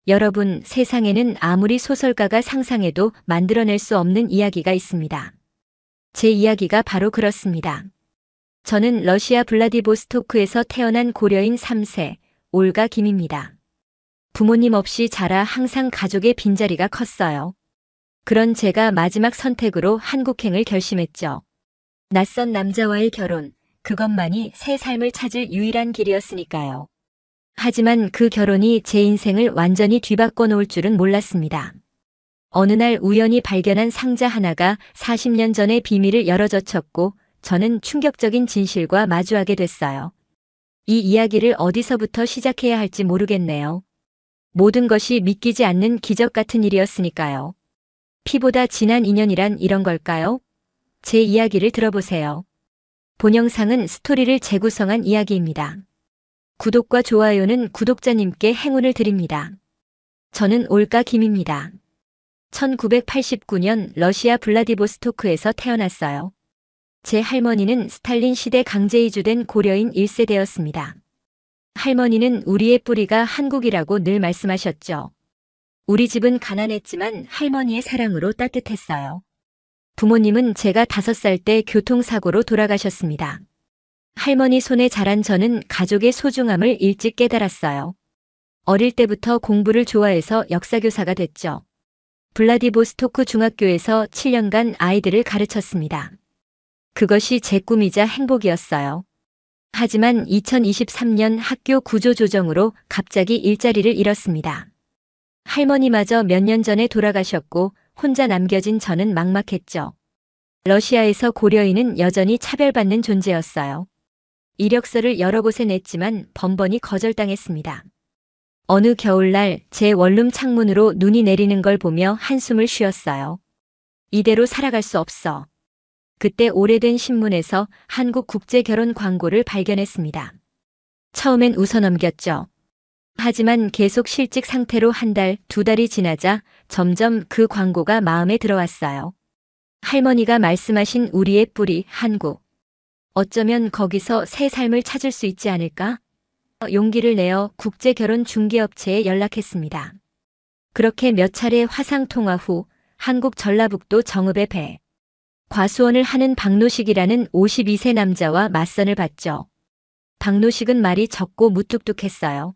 여러분, 세상에는 아무리 소설가가 상상해도 만들어낼 수 없는 이야기가 있습니다. 제 이야기가 바로 그렇습니다. 저는 러시아 블라디보스토크에서 태어난 고려인 3세, 올가 김입니다. 부모님 없이 자라 항상 가족의 빈자리가 컸어요. 그런 제가 마지막 선택으로 한국행을 결심했죠. 낯선 남자와의 결혼, 그것만이 새 삶을 찾을 유일한 길이었으니까요. 하지만 그 결혼이 제 인생을 완전히 뒤바꿔 놓을 줄은 몰랐습니다. 어느 날 우연히 발견한 상자 하나가 40년 전의 비밀을 열어젖혔고 저는 충격적인 진실과 마주하게 됐어요. 이 이야기를 어디서부터 시작해야 할지 모르겠네요. 모든 것이 믿기지 않는 기적 같은 일이었으니까요. 피보다 진한 인연이란 이런 걸까요? 제 이야기를 들어보세요. 본 영상은 스토리를 재구성한 이야기입니다. 구독과 좋아요는 구독자님께 행운을 드립니다. 저는 올가 김입니다. 1989년 러시아 블라디보스토크에서 태어났어요. 제 할머니는 스탈린 시대 강제 이주된 고려인 1세대였습니다. 할머니는 우리의 뿌리가 한국이라고 늘 말씀하셨죠. 우리 집은 가난했지만 할머니의 사랑으로 따뜻했어요. 부모님은 제가 5살 때 교통사고로 돌아가셨습니다. 할머니 손에 자란 저는 가족의 소중함을 일찍 깨달았어요. 어릴 때부터 공부를 좋아해서 역사교사가 됐죠. 블라디보스토크 중학교에서 7년간 아이들을 가르쳤습니다. 그것이 제 꿈이자 행복이었어요. 하지만 2023년 학교 구조조정으로 갑자기 일자리를 잃었습니다. 할머니마저 몇 년 전에 돌아가셨고 혼자 남겨진 저는 막막했죠. 러시아에서 고려인은 여전히 차별받는 존재였어요. 이력서를 여러 곳에 냈지만 번번이 거절당했습니다. 어느 겨울날 제 원룸 창문으로 눈이 내리는 걸 보며 한숨을 쉬었어요. 이대로 살아갈 수 없어. 그때 오래된 신문에서 한국 국제결혼 광고를 발견했습니다. 처음엔 웃어넘겼죠. 하지만 계속 실직 상태로 한 달, 2달이 지나자 점점 그 광고가 마음에 들어왔어요. 할머니가 말씀하신 우리의 뿌리, 한국. 어쩌면 거기서 새 삶을 찾을 수 있지 않을까? 용기를 내어 국제결혼 중개업체에 연락했습니다. 그렇게 몇 차례 화상통화 후 한국 전라북도 정읍의 배. 과수원을 하는 박노식이라는 52세 남자와 맞선을 봤죠. 박노식은 말이 적고 무뚝뚝했어요.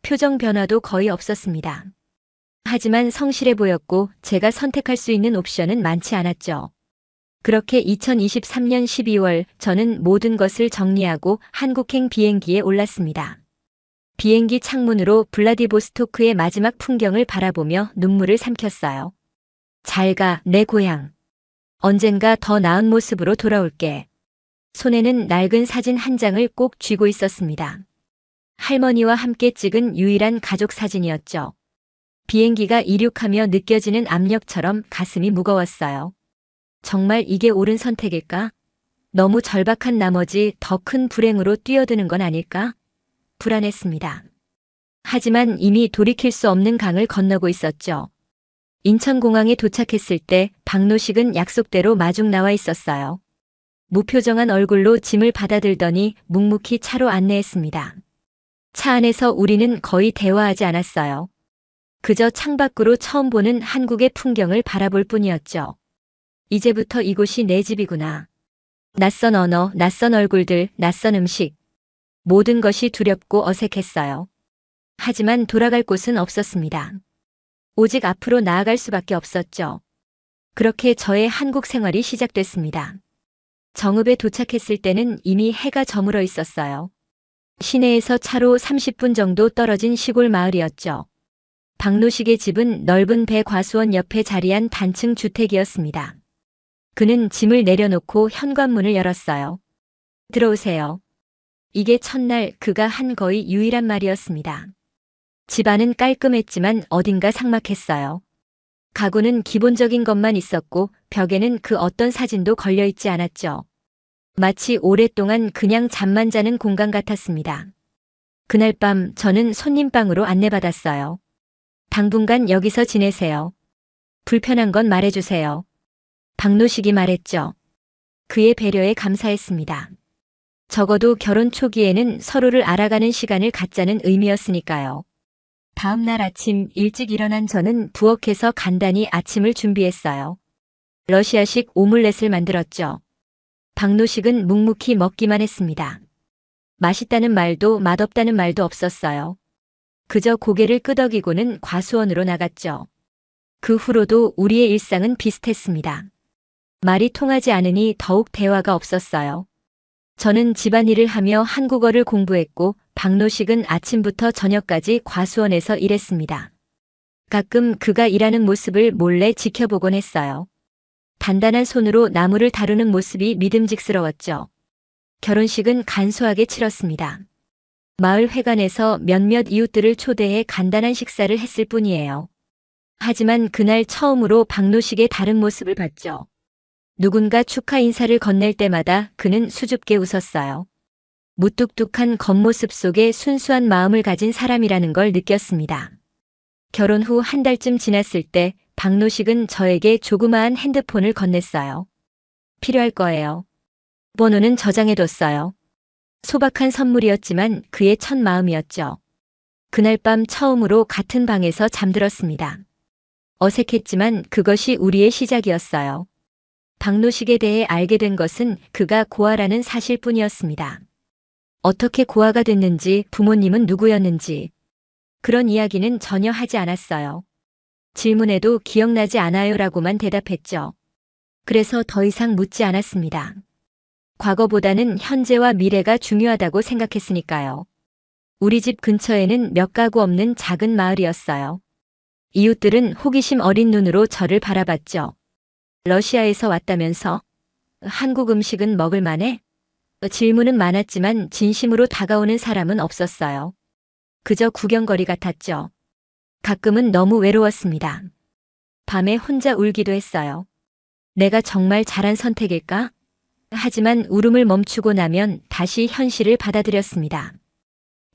표정 변화도 거의 없었습니다. 하지만 성실해 보였고 제가 선택할 수 있는 옵션은 많지 않았죠. 그렇게 2023년 12월 저는 모든 것을 정리하고 한국행 비행기에 올랐습니다. 비행기 창문으로 블라디보스토크의 마지막 풍경을 바라보며 눈물을 삼켰어요. 잘 가, 내 고향. 언젠가 더 나은 모습으로 돌아올게. 손에는 낡은 사진 한 장을 꼭 쥐고 있었습니다. 할머니와 함께 찍은 유일한 가족 사진이었죠. 비행기가 이륙하며 느껴지는 압력처럼 가슴이 무거웠어요. 정말 이게 옳은 선택일까? 너무 절박한 나머지 더 큰 불행으로 뛰어드는 건 아닐까? 불안했습니다. 하지만 이미 돌이킬 수 없는 강을 건너고 있었죠. 인천공항에 도착했을 때 박노식은 약속대로 마중 나와 있었어요. 무표정한 얼굴로 짐을 받아들더니 묵묵히 차로 안내했습니다. 차 안에서 우리는 거의 대화하지 않았어요. 그저 창밖으로 처음 보는 한국의 풍경을 바라볼 뿐이었죠. 이제부터 이곳이 내 집이구나. 낯선 언어, 낯선 얼굴들, 낯선 음식. 모든 것이 두렵고 어색했어요. 하지만 돌아갈 곳은 없었습니다. 오직 앞으로 나아갈 수밖에 없었죠. 그렇게 저의 한국 생활이 시작됐습니다. 정읍에 도착했을 때는 이미 해가 저물어 있었어요. 시내에서 차로 30분 정도 떨어진 시골 마을이었죠. 박노식의 집은 넓은 배 과수원 옆에 자리한 단층 주택이었습니다. 그는 짐을 내려놓고 현관문을 열었어요. 들어오세요. 이게 첫날 그가 한 거의 유일한 말이었습니다. 집안은 깔끔했지만 어딘가 삭막했어요. 가구는 기본적인 것만 있었고 벽에는 그 어떤 사진도 걸려있지 않았죠. 마치 오랫동안 그냥 잠만 자는 공간 같았습니다. 그날 밤 저는 손님방으로 안내받았어요. 당분간 여기서 지내세요. 불편한 건 말해주세요. 박노식이 말했죠. 그의 배려에 감사했습니다. 적어도 결혼 초기에는 서로를 알아가는 시간을 갖자는 의미였으니까요. 다음 날 아침 일찍 일어난 저는 부엌에서 간단히 아침을 준비했어요. 러시아식 오믈렛을 만들었죠. 박노식은 묵묵히 먹기만 했습니다. 맛있다는 말도 맛없다는 말도 없었어요. 그저 고개를 끄덕이고는 과수원으로 나갔죠. 그 후로도 우리의 일상은 비슷했습니다. 말이 통하지 않으니 더욱 대화가 없었어요. 저는 집안일을 하며 한국어를 공부했고 박노식은 아침부터 저녁까지 과수원에서 일했습니다. 가끔 그가 일하는 모습을 몰래 지켜보곤 했어요. 단단한 손으로 나무를 다루는 모습이 믿음직스러웠죠. 결혼식은 간소하게 치렀습니다. 마을 회관에서 몇몇 이웃들을 초대해 간단한 식사를 했을 뿐이에요. 하지만 그날 처음으로 박노식의 다른 모습을 봤죠. 누군가 축하 인사를 건넬 때마다 그는 수줍게 웃었어요. 무뚝뚝한 겉모습 속에 순수한 마음을 가진 사람이라는 걸 느꼈습니다. 결혼 후 한 달쯤 지났을 때 박노식은 저에게 조그마한 핸드폰을 건넸어요. 필요할 거예요. 번호는 저장해뒀어요. 소박한 선물이었지만 그의 첫 마음이었죠. 그날 밤 처음으로 같은 방에서 잠들었습니다. 어색했지만 그것이 우리의 시작이었어요. 박노식에 대해 알게 된 것은 그가 고아라는 사실뿐이었습니다. 어떻게 고아가 됐는지, 부모님은 누구였는지 그런 이야기는 전혀 하지 않았어요. 질문에도 기억나지 않아요라고만 대답했죠. 그래서 더 이상 묻지 않았습니다. 과거보다는 현재와 미래가 중요하다고 생각했으니까요. 우리 집 근처에는 몇 가구 없는 작은 마을이었어요. 이웃들은 호기심 어린 눈으로 저를 바라봤죠. 러시아에서 왔다면서? 한국 음식은 먹을 만해? 질문은 많았지만 진심으로 다가오는 사람은 없었어요. 그저 구경거리 같았죠. 가끔은 너무 외로웠습니다. 밤에 혼자 울기도 했어요. 내가 정말 잘한 선택일까? 하지만 울음을 멈추고 나면 다시 현실을 받아들였습니다.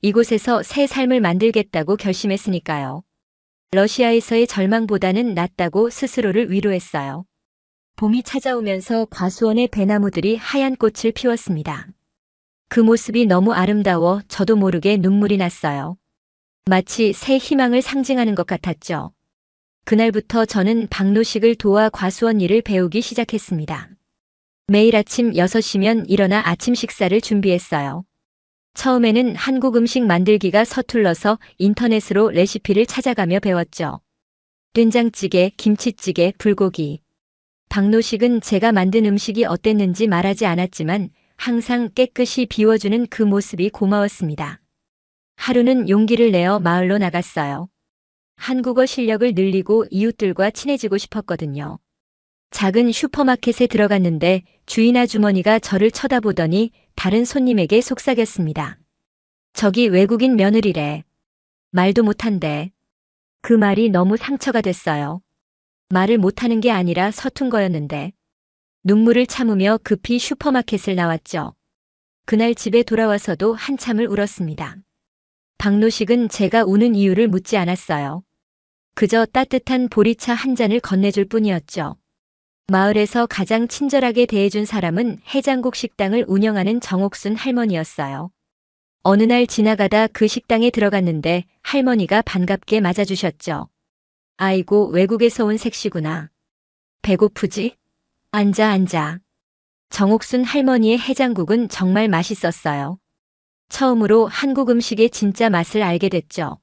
이곳에서 새 삶을 만들겠다고 결심했으니까요. 러시아에서의 절망보다는 낫다고 스스로를 위로했어요. 봄이 찾아오면서 과수원의 배나무들이 하얀 꽃을 피웠습니다. 그 모습이 너무 아름다워 저도 모르게 눈물이 났어요. 마치 새 희망을 상징하는 것 같았죠. 그날부터 저는 박노식을 도와 과수원 일을 배우기 시작했습니다. 매일 아침 6시면 일어나 아침 식사를 준비했어요. 처음에는 한국 음식 만들기가 서툴러서 인터넷으로 레시피를 찾아가며 배웠죠. 된장찌개, 김치찌개, 불고기. 박노식은 제가 만든 음식이 어땠는지 말하지 않았지만 항상 깨끗이 비워주는 그 모습이 고마웠습니다. 하루는 용기를 내어 마을로 나갔어요. 한국어 실력을 늘리고 이웃들과 친해지고 싶었거든요. 작은 슈퍼마켓에 들어갔는데 주인 아주머니가 저를 쳐다보더니 다른 손님에게 속삭였습니다. 저기 외국인 며느리래. 말도 못한대. 그 말이 너무 상처가 됐어요. 말을 못하는 게 아니라 서툰 거였는데. 눈물을 참으며 급히 슈퍼마켓을 나왔죠. 그날 집에 돌아와서도 한참을 울었습니다. 박노식은 제가 우는 이유를 묻지 않았어요. 그저 따뜻한 보리차 한 잔을 건네줄 뿐이었죠. 마을에서 가장 친절하게 대해준 사람은 해장국 식당을 운영하는 정옥순 할머니였어요. 어느 날 지나가다 그 식당에 들어갔는데 할머니가 반갑게 맞아주셨죠. 아이고, 외국에서 온 색시구나. 배고프지? 앉아. 정옥순 할머니의 해장국은 정말 맛있었어요. 처음으로 한국 음식의 진짜 맛을 알게 됐죠.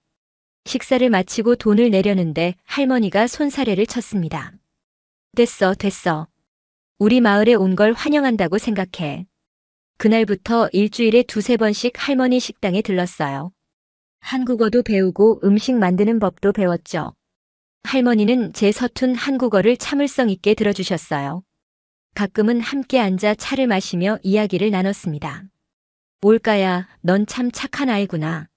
식사를 마치고 돈을 내려는데 할머니가 손사래를 쳤습니다. 됐어. 우리 마을에 온 걸 환영한다고 생각해. 그날부터 일주일에 2~3번씩 할머니 식당에 들렀어요. 한국어도 배우고 음식 만드는 법도 배웠죠. 할머니는 제 서툰 한국어를 참을성 있게 들어주셨어요. 가끔은 함께 앉아 차를 마시며 이야기를 나눴습니다. 올가야, 넌 참 착한 아이구나.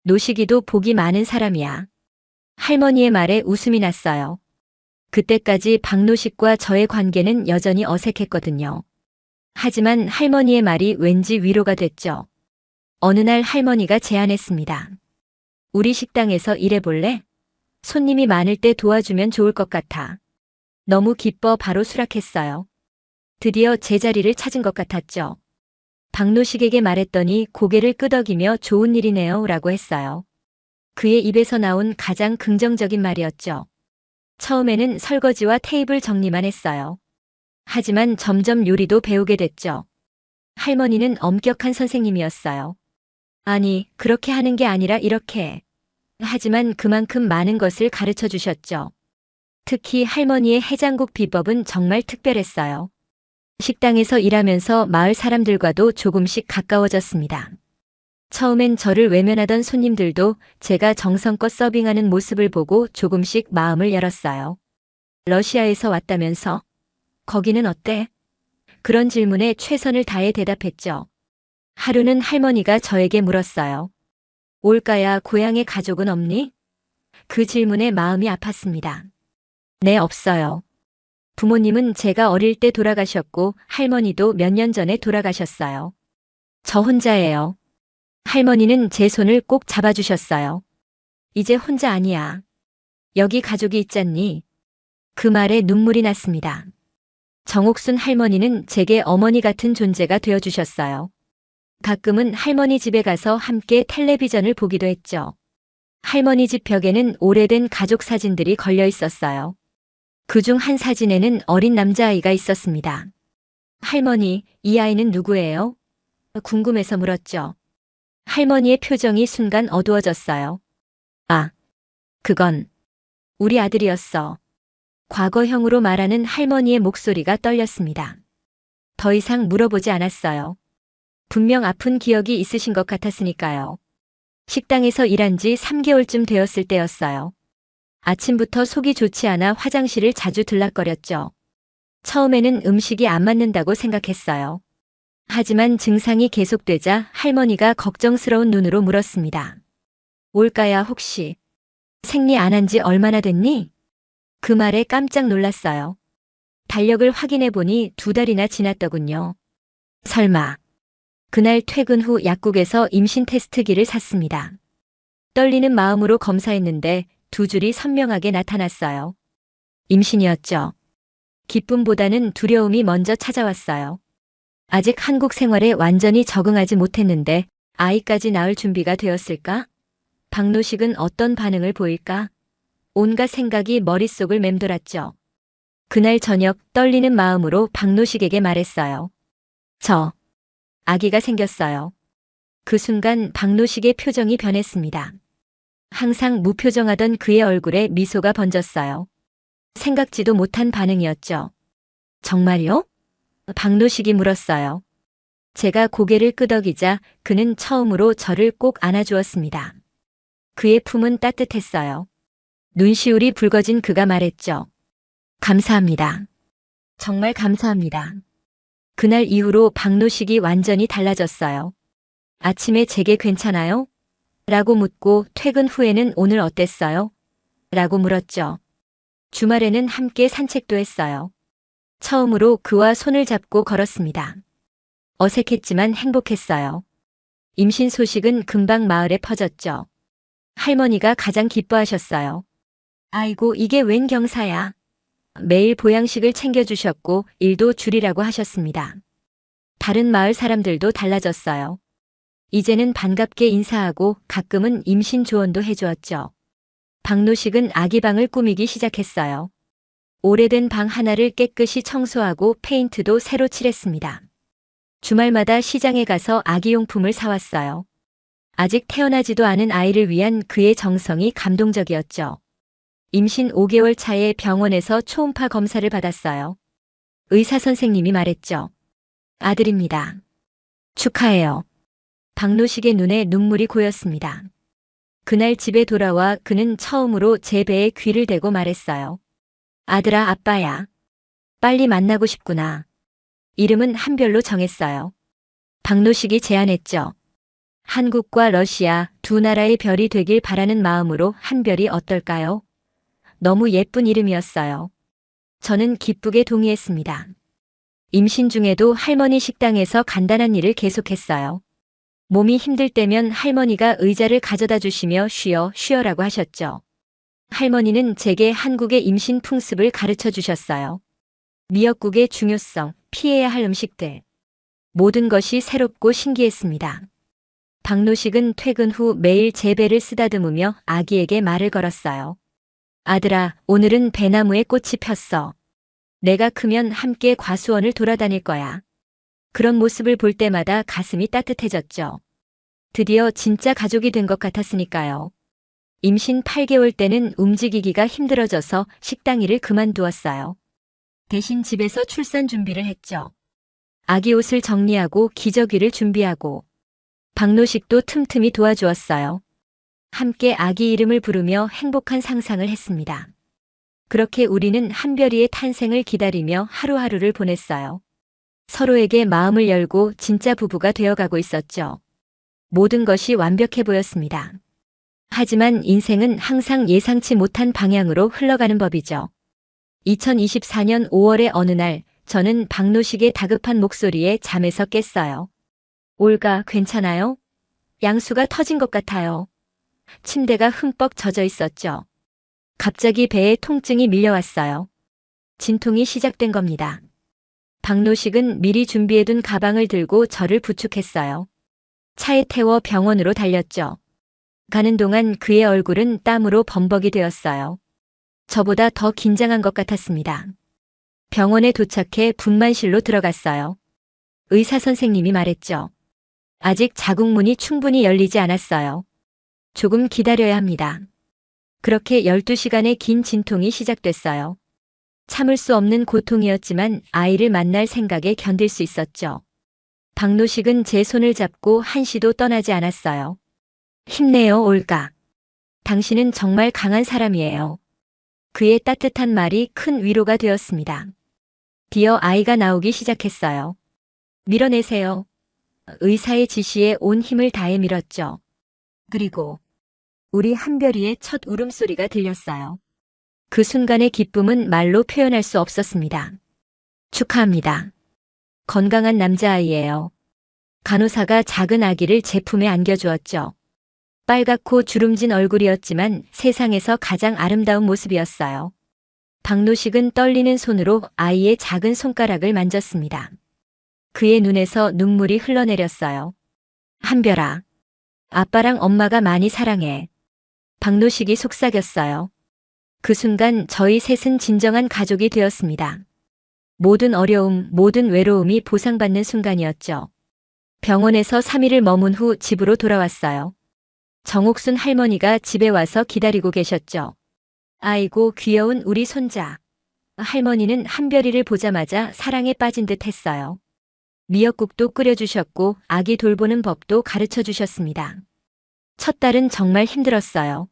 노식이도 복이 많은 사람이야. 할머니의 말에 웃음이 났어요. 그때까지 박노식과 저의 관계는 여전히 어색했거든요. 하지만 할머니의 말이 왠지 위로가 됐죠. 어느 날 할머니가 제안했습니다. 우리 식당에서 일해볼래? 손님이 많을 때 도와주면 좋을 것 같아. 너무 기뻐 바로 수락했어요. 드디어 제자리를 찾은 것 같았죠. 박노식에게 말했더니 고개를 끄덕이며 좋은 일이네요 라고 했어요. 그의 입에서 나온 가장 긍정적인 말이었죠. 처음에는 설거지와 테이블 정리만 했어요. 하지만 점점 요리도 배우게 됐죠. 할머니는 엄격한 선생님이었어요. 아니, 그렇게 하는 게 아니라 이렇게. 하지만 그만큼 많은 것을 가르쳐 주셨죠. 특히 할머니의 해장국 비법은 정말 특별했어요. 식당에서 일하면서 마을 사람들과도 조금씩 가까워졌습니다. 처음엔 저를 외면하던 손님들도 제가 정성껏 서빙하는 모습을 보고 조금씩 마음을 열었어요. 러시아에서 왔다면서? 거기는 어때? 그런 질문에 최선을 다해 대답했죠. 하루는 할머니가 저에게 물었어요. 올가야, 고향에 가족은 없니? 그 질문에 마음이 아팠습니다. 네, 없어요. 부모님은 제가 어릴 때 돌아가셨고 할머니도 몇 년 전에 돌아가셨어요. 저 혼자예요. 할머니는 제 손을 꼭 잡아주셨어요. 이제 혼자 아니야. 여기 가족이 있잖니. 그 말에 눈물이 났습니다. 정옥순 할머니는 제게 어머니 같은 존재가 되어주셨어요. 가끔은 할머니 집에 가서 함께 텔레비전을 보기도 했죠. 할머니 집 벽에는 오래된 가족 사진들이 걸려 있었어요. 그중 한 사진에는 어린 남자아이가 있었습니다. 할머니, 이 아이는 누구예요? 궁금해서 물었죠. 할머니의 표정이 순간 어두워졌어요. 아, 그건 우리 아들이었어. 과거형으로 말하는 할머니의 목소리가 떨렸습니다. 더 이상 물어보지 않았어요. 분명 아픈 기억이 있으신 것 같았으니까요. 식당에서 일한 지 3개월쯤 되었을 때였어요. 아침부터 속이 좋지 않아 화장실을 자주 들락거렸죠. 처음에는 음식이 안 맞는다고 생각했어요. 하지만 증상이 계속되자 할머니가 걱정스러운 눈으로 물었습니다. 올가야, 혹시 생리 안 한 지 얼마나 됐니? 그 말에 깜짝 놀랐어요. 달력을 확인해 보니 2달이나 지났더군요. 설마. 그날 퇴근 후 약국에서 임신 테스트기를 샀습니다. 떨리는 마음으로 검사했는데 2줄이 선명하게 나타났어요. 임신이었죠. 기쁨보다는 두려움이 먼저 찾아왔어요. 아직 한국 생활에 완전히 적응하지 못했는데 아이까지 낳을 준비가 되었을까? 박노식은 어떤 반응을 보일까? 온갖 생각이 머릿속을 맴돌았죠. 그날 저녁 떨리는 마음으로 박노식에게 말했어요. 아기가 생겼어요. 그 순간 박노식의 표정이 변했습니다. 항상 무표정하던 그의 얼굴에 미소가 번졌어요. 생각지도 못한 반응이었죠. 정말요? 박노식이 물었어요. 제가 고개를 끄덕이자 그는 처음으로 저를 꼭 안아주었습니다. 그의 품은 따뜻했어요. 눈시울이 붉어진 그가 말했죠. 감사합니다. 정말 감사합니다. 그날 이후로 박노식이 완전히 달라졌어요. 아침에 제게 괜찮아요? 라고 묻고 퇴근 후에는 오늘 어땠어요? 라고 물었죠. 주말에는 함께 산책도 했어요. 처음으로 그와 손을 잡고 걸었습니다. 어색했지만 행복했어요. 임신 소식은 금방 마을에 퍼졌죠. 할머니가 가장 기뻐하셨어요. 아이고, 이게 웬 경사야. 매일 보양식을 챙겨주셨고 일도 줄이라고 하셨습니다. 다른 마을 사람들도 달라졌어요. 이제는 반갑게 인사하고 가끔은 임신 조언도 해주었죠. 박노식은 아기방을 꾸미기 시작했어요. 오래된 방 하나를 깨끗이 청소하고 페인트도 새로 칠했습니다. 주말마다 시장에 가서 아기용품을 사왔어요. 아직 태어나지도 않은 아이를 위한 그의 정성이 감동적이었죠. 임신 5개월 차에 병원에서 초음파 검사를 받았어요. 의사 선생님이 말했죠. 아들입니다. 축하해요. 박노식의 눈에 눈물이 고였습니다. 그날 집에 돌아와 그는 처음으로 제 배에 귀를 대고 말했어요. 아들아, 아빠야. 빨리 만나고 싶구나. 이름은 한별로 정했어요. 박노식이 제안했죠. 한국과 러시아 두 나라의 별이 되길 바라는 마음으로 한별이 어떨까요? 너무 예쁜 이름이었어요. 저는 기쁘게 동의했습니다. 임신 중에도 할머니 식당에서 간단한 일을 계속했어요. 몸이 힘들 때면 할머니가 의자를 가져다 주시며 쉬어라고 하셨죠. 할머니는 제게 한국의 임신 풍습을 가르쳐 주셨어요. 미역국의 중요성, 피해야 할 음식들. 모든 것이 새롭고 신기했습니다. 박노식은 퇴근 후 매일 제 배를 쓰다듬으며 아기에게 말을 걸었어요. 아들아, 오늘은 배나무에 꽃이 폈어. 내가 크면 함께 과수원을 돌아다닐 거야. 그런 모습을 볼 때마다 가슴이 따뜻해졌죠. 드디어 진짜 가족이 된 것 같았으니까요. 임신 8개월 때는 움직이기가 힘들어져서 식당 일을 그만두었어요. 대신 집에서 출산 준비를 했죠. 아기 옷을 정리하고 기저귀를 준비하고 박노식도 틈틈이 도와주었어요. 함께 아기 이름을 부르며 행복한 상상을 했습니다. 그렇게 우리는 한별이의 탄생을 기다리며 하루하루를 보냈어요. 서로에게 마음을 열고 진짜 부부가 되어가고 있었죠. 모든 것이 완벽해 보였습니다. 하지만 인생은 항상 예상치 못한 방향으로 흘러가는 법이죠. 2024년 5월의 어느 날 저는 박노식의 다급한 목소리에 잠에서 깼어요. 올가, 괜찮아요? 양수가 터진 것 같아요. 침대가 흠뻑 젖어 있었죠. 갑자기 배에 통증이 밀려왔어요. 진통이 시작된 겁니다. 박노식은 미리 준비해둔 가방을 들고 저를 부축했어요. 차에 태워 병원으로 달렸죠. 가는 동안 그의 얼굴은 땀으로 범벅이 되었어요. 저보다 더 긴장한 것 같았습니다. 병원에 도착해 분만실로 들어갔어요. 의사 선생님이 말했죠. 아직 자궁문이 충분히 열리지 않았어요. 조금 기다려야 합니다. 그렇게 12시간의 긴 진통이 시작됐어요. 참을 수 없는 고통이었지만 아이를 만날 생각에 견딜 수 있었죠. 박노식은 제 손을 잡고 한시도 떠나지 않았어요. 힘내요, 올가. 당신은 정말 강한 사람이에요. 그의 따뜻한 말이 큰 위로가 되었습니다. 드디어 아이가 나오기 시작했어요. 밀어내세요. 의사의 지시에 온 힘을 다해 밀었죠. 그리고 우리 한별이의 첫 울음소리가 들렸어요. 그 순간의 기쁨은 말로 표현할 수 없었습니다. 축하합니다. 건강한 남자아이예요. 간호사가 작은 아기를 제 품에 안겨주었죠. 빨갛고 주름진 얼굴이었지만 세상에서 가장 아름다운 모습이었어요. 박노식은 떨리는 손으로 아이의 작은 손가락을 만졌습니다. 그의 눈에서 눈물이 흘러내렸어요. 한별아, 아빠랑 엄마가 많이 사랑해. 박노식이 속삭였어요. 그 순간 저희 셋은 진정한 가족이 되었습니다. 모든 어려움, 모든 외로움이 보상받는 순간이었죠. 병원에서 3일을 머문 후 집으로 돌아왔어요. 정옥순 할머니가 집에 와서 기다리고 계셨죠. 아이고, 귀여운 우리 손자. 할머니는 한별이를 보자마자 사랑에 빠진 듯 했어요. 미역국도 끓여주셨고 아기 돌보는 법도 가르쳐 주셨습니다. 첫 달은 정말 힘들었어요.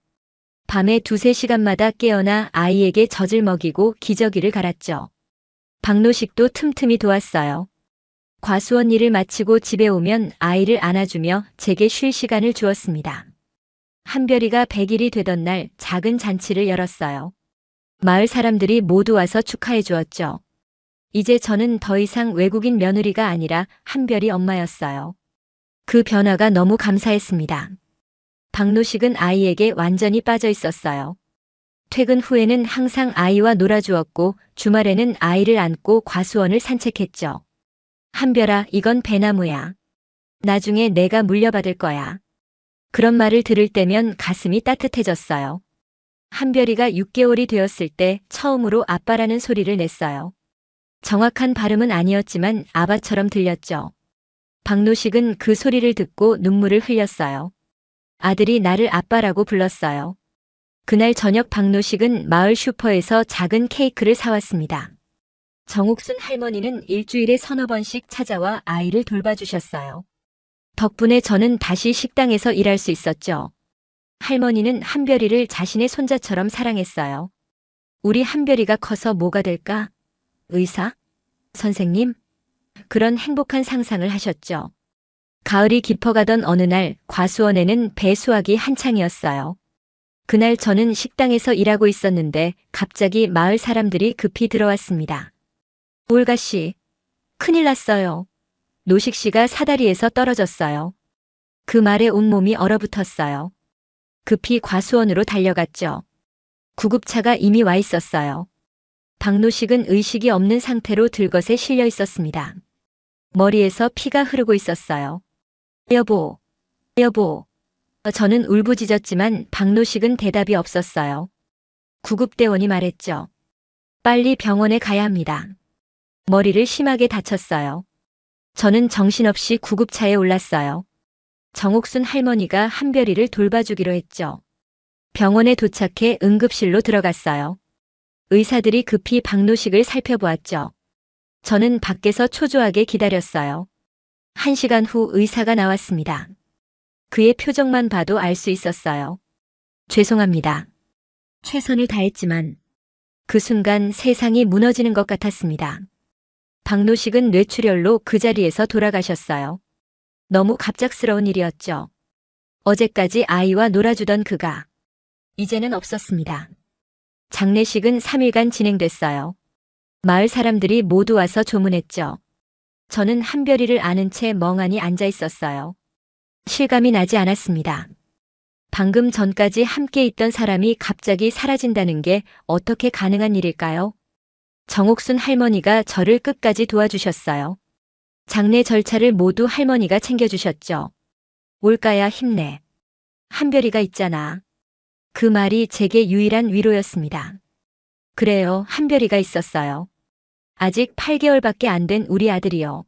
밤에 2~3시간마다 깨어나 아이에게 젖을 먹이고 기저귀를 갈았죠. 박노식도 틈틈이 도왔어요. 과수원 일을 마치고 집에 오면 아이를 안아주며 제게 쉴 시간을 주었습니다. 한별이가 100일이 되던 날 작은 잔치를 열었어요. 마을 사람들이 모두 와서 축하해 주었죠. 이제 저는 더 이상 외국인 며느리가 아니라 한별이 엄마였어요. 그 변화가 너무 감사했습니다. 박노식은 아이에게 완전히 빠져 있었어요. 퇴근 후에는 항상 아이와 놀아주었고 주말에는 아이를 안고 과수원을 산책했죠. 한별아, 이건 배나무야. 나중에 내가 물려받을 거야. 그런 말을 들을 때면 가슴이 따뜻해졌어요. 한별이가 6개월이 되었을 때 처음으로 아빠라는 소리를 냈어요. 정확한 발음은 아니었지만 아바처럼 들렸죠. 박노식은 그 소리를 듣고 눈물을 흘렸어요. 아들이 나를 아빠라고 불렀어요. 그날 저녁 박노식은 마을 슈퍼에서 작은 케이크를 사왔습니다. 정옥순 할머니는 일주일에 3~4번씩 찾아와 아이를 돌봐주셨어요. 덕분에 저는 다시 식당에서 일할 수 있었죠. 할머니는 한별이를 자신의 손자처럼 사랑했어요. 우리 한별이가 커서 뭐가 될까? 의사? 선생님? 그런 행복한 상상을 하셨죠. 가을이 깊어가던 어느 날 과수원에는 배 수확이 한창이었어요. 그날 저는 식당에서 일하고 있었는데 갑자기 마을 사람들이 급히 들어왔습니다. 올가 씨, 큰일 났어요. 노식 씨가 사다리에서 떨어졌어요. 그 말에 온몸이 얼어붙었어요. 급히 과수원으로 달려갔죠. 구급차가 이미 와 있었어요. 박노식은 의식이 없는 상태로 들것에 실려 있었습니다. 머리에서 피가 흐르고 있었어요. 여보, 여보. 저는 울부짖었지만 박노식은 대답이 없었어요. 구급대원이 말했죠. 빨리 병원에 가야 합니다. 머리를 심하게 다쳤어요. 저는 정신없이 구급차에 올랐어요. 정옥순 할머니가 한별이를 돌봐주기로 했죠. 병원에 도착해 응급실로 들어갔어요. 의사들이 급히 박노식을 살펴보았죠. 저는 밖에서 초조하게 기다렸어요. 1시간 후 의사가 나왔습니다. 그의 표정만 봐도 알 수 있었어요. 죄송합니다. 최선을 다했지만 그 순간 세상이 무너지는 것 같았습니다. 박노식은 뇌출혈로 그 자리에서 돌아가셨어요. 너무 갑작스러운 일이었죠. 어제까지 아이와 놀아주던 그가 이제는 없었습니다. 장례식은 3일간 진행됐어요. 마을 사람들이 모두 와서 조문했죠. 저는 한별이를 아는 채 멍하니 앉아 있었어요. 실감이 나지 않았습니다. 방금 전까지 함께 있던 사람이 갑자기 사라진다는 게 어떻게 가능한 일일까요? 정옥순 할머니가 저를 끝까지 도와주셨어요. 장례 절차를 모두 할머니가 챙겨주셨죠. 올까야 힘내. 한별이가 있잖아. 그 말이 제게 유일한 위로였습니다. 그래요, 한별이가 있었어요. 아직 8개월밖에 안 된 우리 아들이요.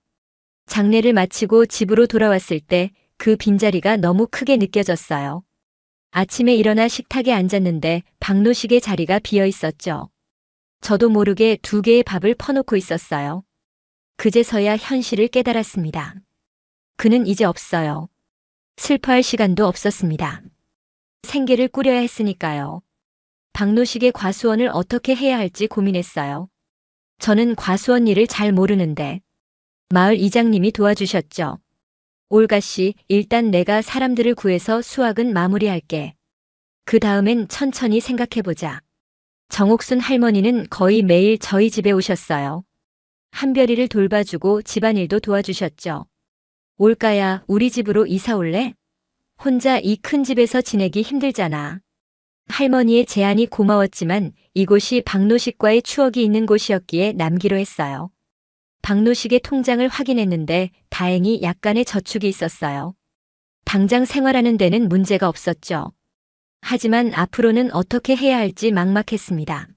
장례를 마치고 집으로 돌아왔을 때 그 빈자리가 너무 크게 느껴졌어요. 아침에 일어나 식탁에 앉았는데 박노식의 자리가 비어 있었죠. 저도 모르게 2개의 밥을 퍼놓고 있었어요. 그제서야 현실을 깨달았습니다. 그는 이제 없어요. 슬퍼할 시간도 없었습니다. 생계를 꾸려야 했으니까요. 박노식의 과수원을 어떻게 해야 할지 고민했어요. 저는 과수원 일을 잘 모르는데 마을 이장님이 도와주셨죠. 올가 씨, 일단 내가 사람들을 구해서 수확은 마무리할게. 그 다음엔 천천히 생각해보자. 정옥순 할머니는 거의 매일 저희 집에 오셨어요. 한별이를 돌봐주고 집안일도 도와주셨죠. 올가야, 우리 집으로 이사 올래? 혼자 이 큰 집에서 지내기 힘들잖아. 할머니의 제안이 고마웠지만 이곳이 박노식과의 추억이 있는 곳이었기에 남기로 했어요. 박노식의 통장을 확인했는데 다행히 약간의 저축이 있었어요. 당장 생활하는 데는 문제가 없었죠. 하지만 앞으로는 어떻게 해야 할지 막막했습니다.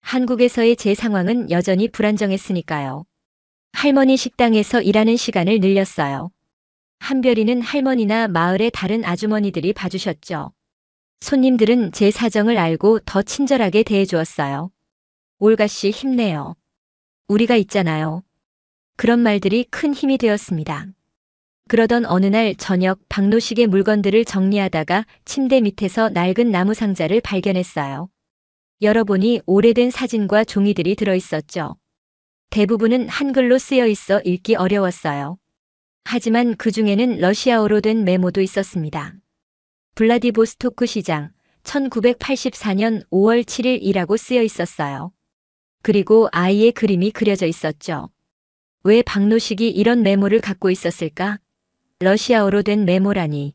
한국에서의 제 상황은 여전히 불안정했으니까요. 할머니 식당에서 일하는 시간을 늘렸어요. 한별이는 할머니나 마을의 다른 아주머니들이 봐주셨죠. 손님들은 제 사정을 알고 더 친절하게 대해주었어요. 올가 씨 힘내요. 우리가 있잖아요. 그런 말들이 큰 힘이 되었습니다. 그러던 어느 날 저녁 박노식의 물건들을 정리하다가 침대 밑에서 낡은 나무 상자를 발견했어요. 열어보니 오래된 사진과 종이들이 들어있었죠. 대부분은 한글로 쓰여 있어 읽기 어려웠어요. 하지만 그 중에는 러시아어로 된 메모도 있었습니다. 블라디보스토크 시장 1984년 5월 7일이라고 쓰여 있었어요. 그리고 아이의 그림이 그려져 있었죠. 왜 박노식이 이런 메모를 갖고 있었을까? 러시아어로 된 메모라니.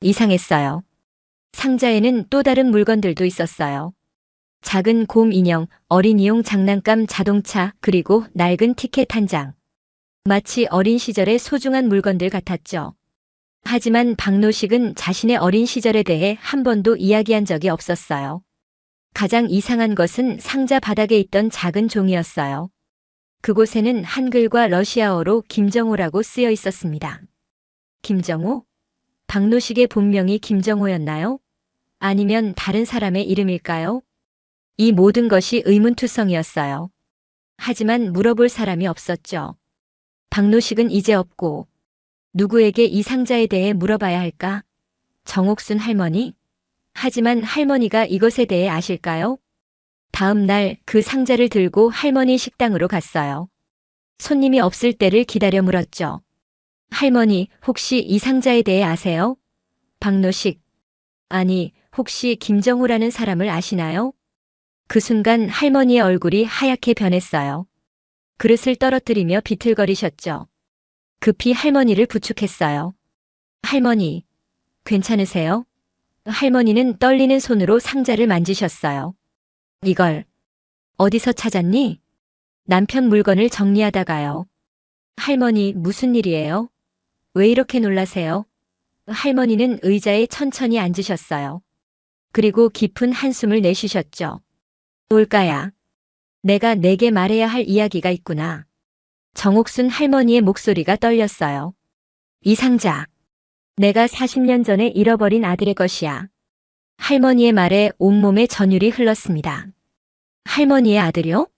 이상했어요. 상자에는 또 다른 물건들도 있었어요. 작은 곰 인형, 어린이용 장난감 자동차, 그리고 낡은 티켓 한 장. 마치 어린 시절의 소중한 물건들 같았죠. 하지만 박노식은 자신의 어린 시절에 대해 한 번도 이야기한 적이 없었어요. 가장 이상한 것은 상자 바닥에 있던 작은 종이였어요. 그곳에는 한글과 러시아어로 김정호라고 쓰여 있었습니다. 김정호? 박노식의 본명이 김정호였나요? 아니면 다른 사람의 이름일까요? 이 모든 것이 의문투성이었어요. 하지만 물어볼 사람이 없었죠. 박노식은 이제 없고 누구에게 이 상자에 대해 물어봐야 할까? 정옥순 할머니? 하지만 할머니가 이것에 대해 아실까요? 다음 날 그 상자를 들고 할머니 식당으로 갔어요. 손님이 없을 때를 기다려 물었죠. 할머니, 혹시 이 상자에 대해 아세요? 박노식. 아니, 혹시 김정호라는 사람을 아시나요? 그 순간 할머니의 얼굴이 하얗게 변했어요. 그릇을 떨어뜨리며 비틀거리셨죠. 급히 할머니를 부축했어요. 할머니, 괜찮으세요? 할머니는 떨리는 손으로 상자를 만지셨어요. 이걸 어디서 찾았니? 남편 물건을 정리하다가요. 할머니, 무슨 일이에요? 왜 이렇게 놀라세요? 할머니는 의자에 천천히 앉으셨어요. 그리고 깊은 한숨을 내쉬셨죠. 올까야. 내가 내게 말해야 할 이야기가 있구나. 정옥순 할머니의 목소리가 떨렸어요. 이 상자. 내가 40년 전에 잃어버린 아들의 것이야. 할머니의 말에 온몸에 전율이 흘렀습니다. 할머니의 아들이요?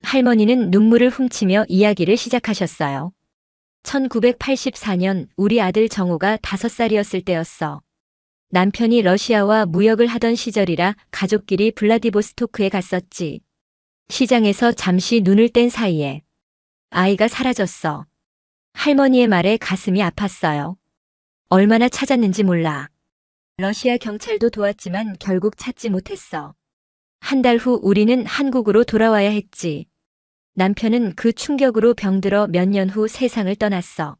할머니는 눈물을 훔치며 이야기를 시작하셨어요. 1984년 우리 아들 정우가 5살이었을 때였어. 남편이 러시아와 무역을 하던 시절이라 가족끼리 블라디보스토크에 갔었지. 시장에서 잠시 눈을 뗀 사이에 아이가 사라졌어. 할머니의 말에 가슴이 아팠어요. 얼마나 찾았는지 몰라. 러시아 경찰도 도왔지만 결국 찾지 못했어. 한 달 후 우리는 한국으로 돌아와야 했지. 남편은 그 충격으로 병들어 몇 년 후 세상을 떠났어.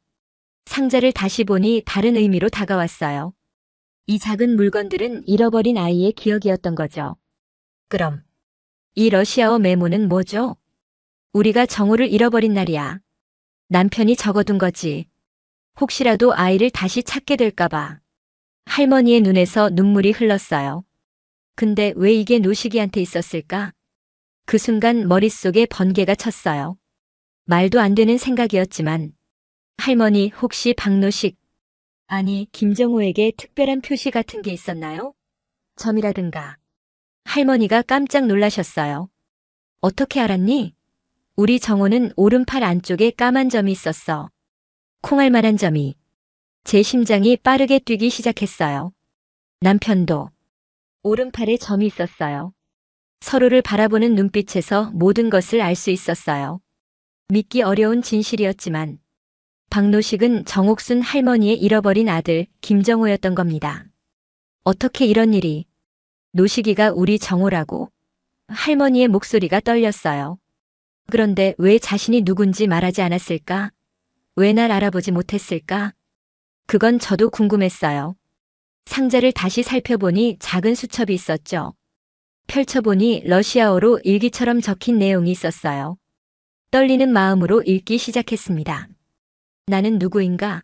상자를 다시 보니 다른 의미로 다가왔어요. 이 작은 물건들은 잃어버린 아이의 기억이었던 거죠. 그럼 이 러시아어 메모는 뭐죠? 우리가 정우를 잃어버린 날이야. 남편이 적어둔 거지. 혹시라도 아이를 다시 찾게 될까봐. 할머니의 눈에서 눈물이 흘렀어요. 근데 왜 이게 노식이한테 있었을까? 그 순간 머릿속에 번개가 쳤어요. 말도 안 되는 생각이었지만 할머니 혹시 박노식, 아니 김정호에게 특별한 표시 같은 게 있었나요? 점이라든가. 할머니가 깜짝 놀라셨어요. 어떻게 알았니? 우리 정호는 오른팔 안쪽에 까만 점이 있었어. 콩알만한 점이. 제 심장이 빠르게 뛰기 시작했어요. 남편도 오른팔에 점이 있었어요. 서로를 바라보는 눈빛에서 모든 것을 알 수 있었어요. 믿기 어려운 진실이었지만 박노식은 정옥순 할머니의 잃어버린 아들 김정호였던 겁니다. 어떻게 이런 일이? 노식이가 우리 정호라고? 할머니의 목소리가 떨렸어요. 그런데 왜 자신이 누군지 말하지 않았을까? 왜 날 알아보지 못했을까? 그건 저도 궁금했어요. 상자를 다시 살펴보니 작은 수첩이 있었죠. 펼쳐보니 러시아어로 일기처럼 적힌 내용이 있었어요. 떨리는 마음으로 읽기 시작했습니다. 나는 누구인가?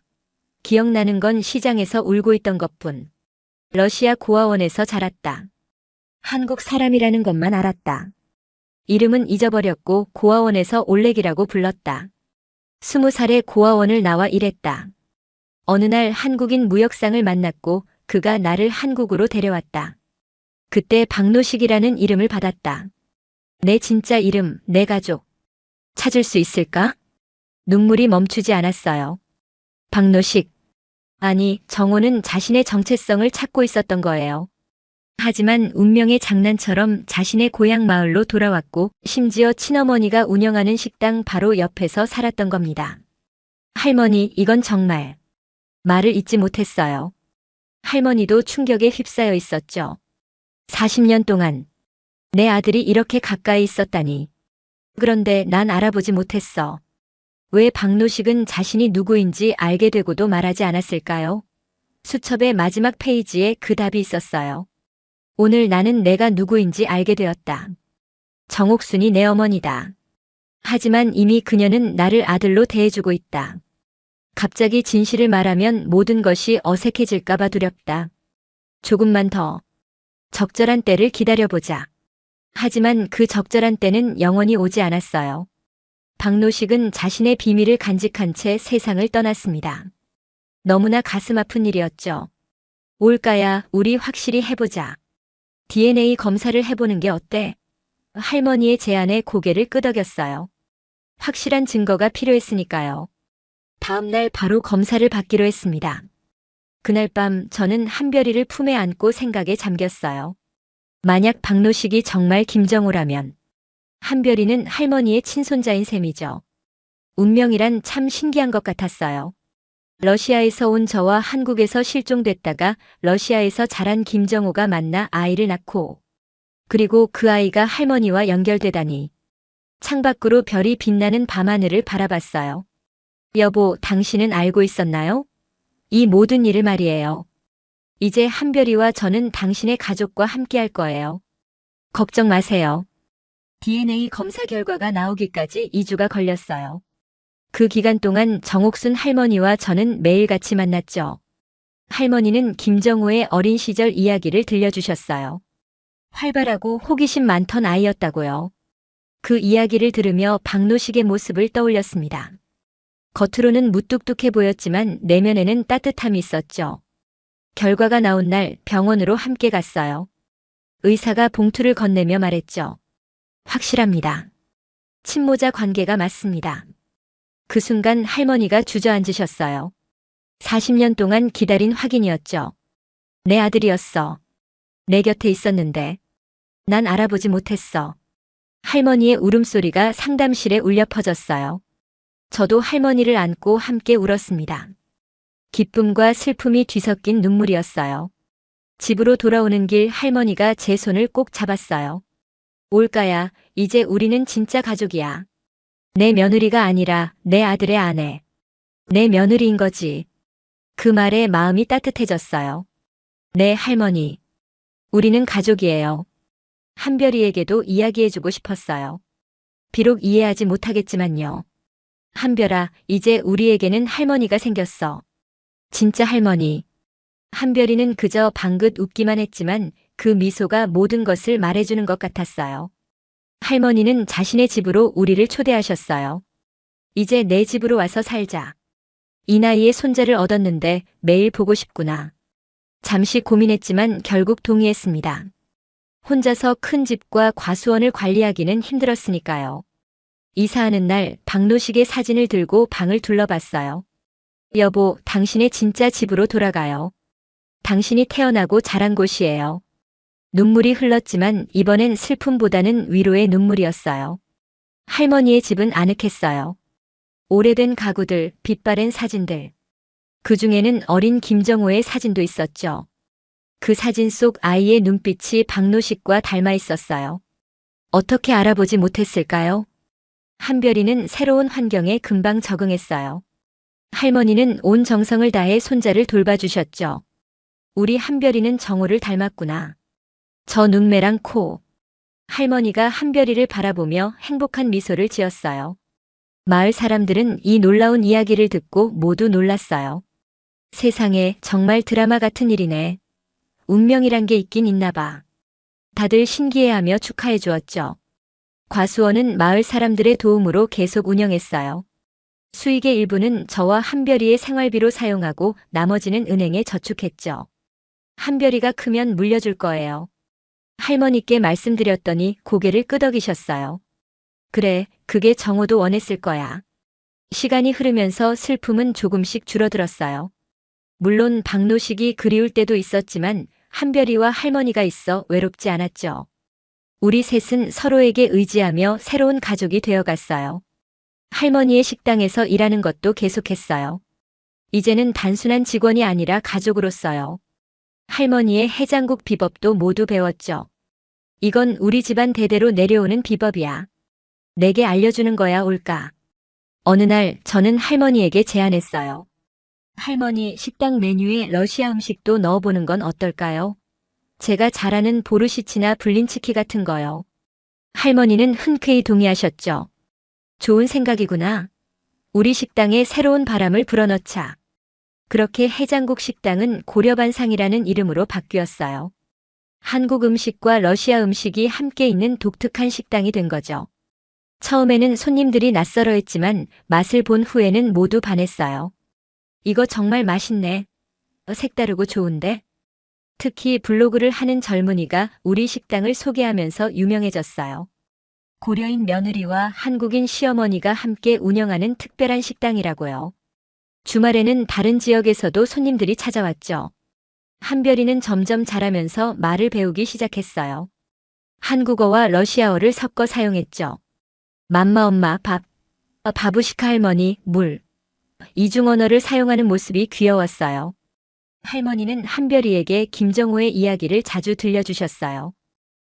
기억나는 건 시장에서 울고 있던 것뿐. 러시아 고아원에서 자랐다. 한국 사람이라는 것만 알았다. 이름은 잊어버렸고 고아원에서 올렉이라고 불렀다. 20살에 고아원을 나와 일했다. 어느 날 한국인 무역상을 만났고 그가 나를 한국으로 데려왔다. 그때 박노식이라는 이름을 받았다. 내 진짜 이름, 내 가족. 찾을 수 있을까? 눈물이 멈추지 않았어요. 박노식. 아니, 정호는 자신의 정체성을 찾고 있었던 거예요. 하지만 운명의 장난처럼 자신의 고향 마을로 돌아왔고 심지어 친어머니가 운영하는 식당 바로 옆에서 살았던 겁니다. 할머니, 이건 정말. 말을 잇지 못했어요. 할머니도 충격에 휩싸여 있었죠. 40년 동안 내 아들이 이렇게 가까이 있었다니. 그런데 난 알아보지 못했어. 왜 박노식은 자신이 누구인지 알게 되고도 말하지 않았을까요? 수첩의 마지막 페이지에 그 답이 있었어요. 오늘 나는 내가 누구인지 알게 되었다. 정옥순이 내 어머니다. 하지만 이미 그녀는 나를 아들로 대해주고 있다. 갑자기 진실을 말하면 모든 것이 어색해질까봐 두렵다. 조금만 더 적절한 때를 기다려보자. 하지만 그 적절한 때는 영원히 오지 않았어요. 박노식은 자신의 비밀을 간직한 채 세상을 떠났습니다. 너무나 가슴 아픈 일이었죠. 올까야, 우리 확실히 해보자. DNA 검사를 해보는 게 어때? 할머니의 제안에 고개를 끄덕였어요. 확실한 증거가 필요했으니까요. 다음 날 바로 검사를 받기로 했습니다. 그날 밤 저는 한별이를 품에 안고 생각에 잠겼어요. 만약 박노식이 정말 김정호라면 한별이는 할머니의 친손자인 셈이죠. 운명이란 참 신기한 것 같았어요. 러시아에서 온 저와 한국에서 실종됐다가 러시아에서 자란 김정호가 만나 아이를 낳고 그리고 그 아이가 할머니와 연결되다니. 창밖으로 별이 빛나는 밤하늘을 바라봤어요. 여보, 당신은 알고 있었나요? 이 모든 일을 말이에요. 이제 한별이와 저는 당신의 가족과 함께할 거예요. 걱정 마세요. DNA 검사 결과가 나오기까지 2주가 걸렸어요. 그 기간 동안 정옥순 할머니와 저는 매일 같이 만났죠. 할머니는 김정호의 어린 시절 이야기를 들려주셨어요. 활발하고 호기심 많던 아이였다고요. 그 이야기를 들으며 박노식의 모습을 떠올렸습니다. 겉으로는 무뚝뚝해 보였지만 내면에는 따뜻함이 있었죠. 결과가 나온 날 병원으로 함께 갔어요. 의사가 봉투를 건네며 말했죠. 확실합니다. 친모자 관계가 맞습니다. 그 순간 할머니가 주저앉으셨어요. 40년 동안 기다린 확인이었죠. 내 아들이었어. 내 곁에 있었는데 난 알아보지 못했어. 할머니의 울음소리가 상담실에 울려 퍼졌어요. 저도 할머니를 안고 함께 울었습니다. 기쁨과 슬픔이 뒤섞인 눈물이었어요. 집으로 돌아오는 길 할머니가 제 손을 꼭 잡았어요. 올가야, 이제 우리는 진짜 가족이야. 내 며느리가 아니라 내 아들의 아내. 내 며느리인 거지. 그 말에 마음이 따뜻해졌어요. 네, 할머니. 우리는 가족이에요. 한별이에게도 이야기해주고 싶었어요. 비록 이해하지 못하겠지만요. 한별아, 이제 우리에게는 할머니가 생겼어. 진짜 할머니. 한별이는 그저 방긋 웃기만 했지만 그 미소가 모든 것을 말해주는 것 같았어요. 할머니는 자신의 집으로 우리를 초대하셨어요. 이제 내 집으로 와서 살자. 이 나이에 손자를 얻었는데 매일 보고 싶구나. 잠시 고민했지만 결국 동의했습니다. 혼자서 큰 집과 과수원을 관리하기는 힘들었으니까요. 이사하는 날 박노식의 사진을 들고 방을 둘러봤어요. 여보, 당신의 진짜 집으로 돌아가요. 당신이 태어나고 자란 곳이에요. 눈물이 흘렀지만 이번엔 슬픔보다는 위로의 눈물이었어요. 할머니의 집은 아늑했어요. 오래된 가구들, 빛바랜 사진들. 그 중에는 어린 김정호의 사진도 있었죠. 그 사진 속 아이의 눈빛이 박노식과 닮아 있었어요. 어떻게 알아보지 못했을까요? 한별이는 새로운 환경에 금방 적응했어요. 할머니는 온 정성을 다해 손자를 돌봐주셨죠. 우리 한별이는 정호를 닮았구나. 저 눈매랑 코. 할머니가 한별이를 바라보며 행복한 미소를 지었어요. 마을 사람들은 이 놀라운 이야기를 듣고 모두 놀랐어요. 세상에 정말 드라마 같은 일이네. 운명이란 게 있긴 있나 봐. 다들 신기해하며 축하해 주었죠. 과수원은 마을 사람들의 도움으로 계속 운영했어요. 수익의 일부는 저와 한별이의 생활비로 사용하고 나머지는 은행에 저축했죠. 한별이가 크면 물려줄 거예요. 할머니께 말씀드렸더니 고개를 끄덕이셨어요. 그래, 그게 정호도 원했을 거야. 시간이 흐르면서 슬픔은 조금씩 줄어들었어요. 물론 박노식이 그리울 때도 있었지만 한별이와 할머니가 있어 외롭지 않았죠. 우리 셋은 서로에게 의지하며 새로운 가족이 되어갔어요. 할머니의 식당에서 일하는 것도 계속했어요. 이제는 단순한 직원이 아니라 가족으로서요. 할머니의 해장국 비법도 모두 배웠죠. 이건 우리 집안 대대로 내려오는 비법이야. 내게 알려주는 거야, 올까. 어느 날 저는 할머니에게 제안했어요. 할머니, 식당 메뉴에 러시아 음식도 넣어보는 건 어떨까요? 제가 잘 아는 보르시치나 블린치키 같은 거요. 할머니는 흔쾌히 동의하셨죠. 좋은 생각이구나. 우리 식당에 새로운 바람을 불어넣자. 그렇게 해장국 식당은 고려반상이라는 이름으로 바뀌었어요. 한국 음식과 러시아 음식이 함께 있는 독특한 식당이 된 거죠. 처음에는 손님들이 낯설어했지만 맛을 본 후에는 모두 반했어요. 이거 정말 맛있네. 색다르고 좋은데? 특히 블로그를 하는 젊은이가 우리 식당을 소개하면서 유명해졌어요. 고려인 며느리와 한국인 시어머니가 함께 운영하는 특별한 식당이라고요. 주말에는 다른 지역에서도 손님들이 찾아왔죠. 한별이는 점점 자라면서 말을 배우기 시작했어요. 한국어와 러시아어를 섞어 사용했죠. 맘마 엄마 밥, 바부시카 할머니 물. 이중 언어를 사용하는 모습이 귀여웠어요. 할머니는 한별이에게 김정호의 이야기를 자주 들려주셨어요.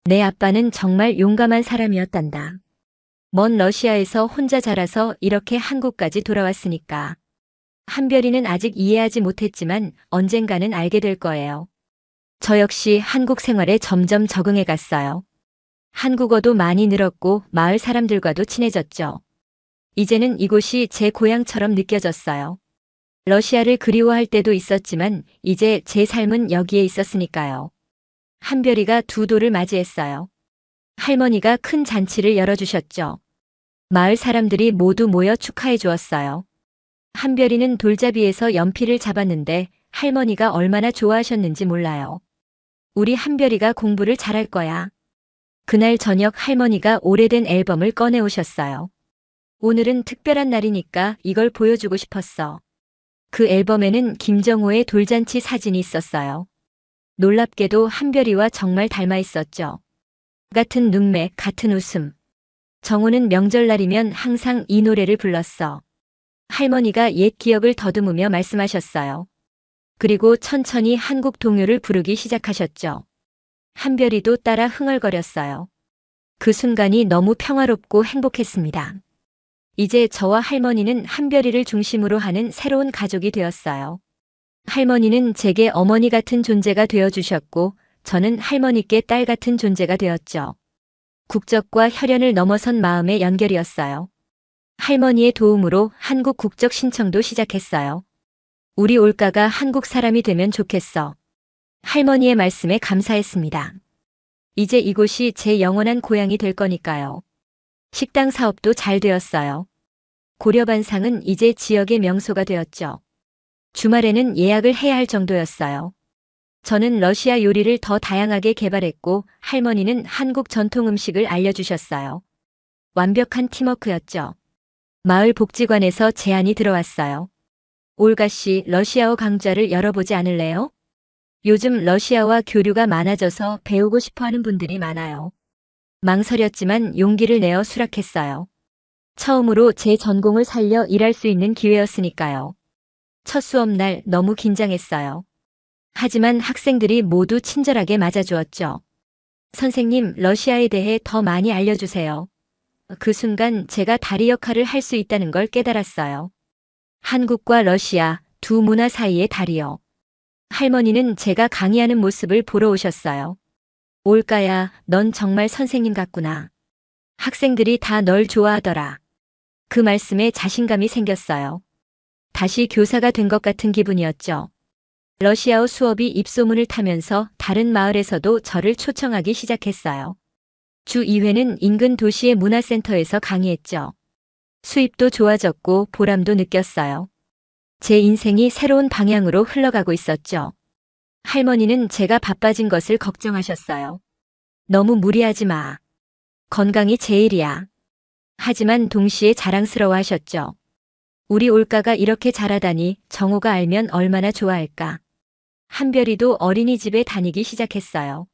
내 아빠는 정말 용감한 사람이었단다. 먼 러시아에서 혼자 자라서 이렇게 한국까지 돌아왔으니까. 한별이는 아직 이해하지 못했지만 언젠가는 알게 될 거예요. 저 역시 한국 생활에 점점 적응해 갔어요. 한국어도 많이 늘었고 마을 사람들과도 친해졌죠. 이제는 이곳이 제 고향처럼 느껴졌어요. 러시아를 그리워할 때도 있었지만 이제 제 삶은 여기에 있었으니까요. 한별이가 두 돌을 맞이했어요. 할머니가 큰 잔치를 열어주셨죠. 마을 사람들이 모두 모여 축하해 주었어요. 한별이는 돌잡이에서 연필을 잡았는데 할머니가 얼마나 좋아하셨는지 몰라요. 우리 한별이가 공부를 잘할 거야. 그날 저녁 할머니가 오래된 앨범을 꺼내 오셨어요. 오늘은 특별한 날이니까 이걸 보여주고 싶었어. 그 앨범에는 김정호의 돌잔치 사진이 있었어요. 놀랍게도 한별이와 정말 닮아 있었죠. 같은 눈매, 같은 웃음. 정호는 명절날이면 항상 이 노래를 불렀어. 할머니가 옛 기억을 더듬으며 말씀하셨어요. 그리고 천천히 한국 동요를 부르기 시작하셨죠. 한별이도 따라 흥얼거렸어요. 그 순간이 너무 평화롭고 행복했습니다. 이제 저와 할머니는 한별이를 중심으로 하는 새로운 가족이 되었어요. 할머니는 제게 어머니 같은 존재가 되어주셨고 저는 할머니께 딸 같은 존재가 되었죠. 국적과 혈연을 넘어선 마음의 연결이었어요. 할머니의 도움으로 한국 국적 신청도 시작했어요. 우리 올가가 한국 사람이 되면 좋겠어. 할머니의 말씀에 감사했습니다. 이제 이곳이 제 영원한 고향이 될 거니까요. 식당 사업도 잘 되었어요. 고려반상은 이제 지역의 명소가 되었죠. 주말에는 예약을 해야 할 정도였어요. 저는 러시아 요리를 더 다양하게 개발했고 할머니는 한국 전통 음식을 알려주셨어요. 완벽한 팀워크였죠. 마을 복지관에서 제안이 들어왔어요. 올가 씨, 러시아어 강좌를 열어보지 않을래요? 요즘 러시아와 교류가 많아져서 배우고 싶어 하는 분들이 많아요. 망설였지만 용기를 내어 수락했어요. 처음으로 제 전공을 살려 일할 수 있는 기회였으니까요. 첫 수업날 너무 긴장했어요. 하지만 학생들이 모두 친절하게 맞아주었죠. 선생님, 러시아에 대해 더 많이 알려주세요. 그 순간 제가 다리 역할을 할 수 있다는 걸 깨달았어요. 한국과 러시아 두 문화 사이의 다리요. 할머니는 제가 강의하는 모습을 보러 오셨어요. 올가야, 넌 정말 선생님 같구나. 학생들이 다 널 좋아하더라. 그 말씀에 자신감이 생겼어요. 다시 교사가 된 것 같은 기분이었죠. 러시아어 수업이 입소문을 타면서 다른 마을에서도 저를 초청하기 시작했어요. 주 2회는 인근 도시의 문화센터에서 강의했죠. 수입도 좋아졌고 보람도 느꼈어요. 제 인생이 새로운 방향으로 흘러가고 있었죠. 할머니는 제가 바빠진 것을 걱정하셨어요. 너무 무리하지 마. 건강이 제일이야. 하지만 동시에 자랑스러워 하셨죠. 우리 올가가 이렇게 잘하다니 정호가 알면 얼마나 좋아할까. 한별이도 어린이집에 다니기 시작했어요.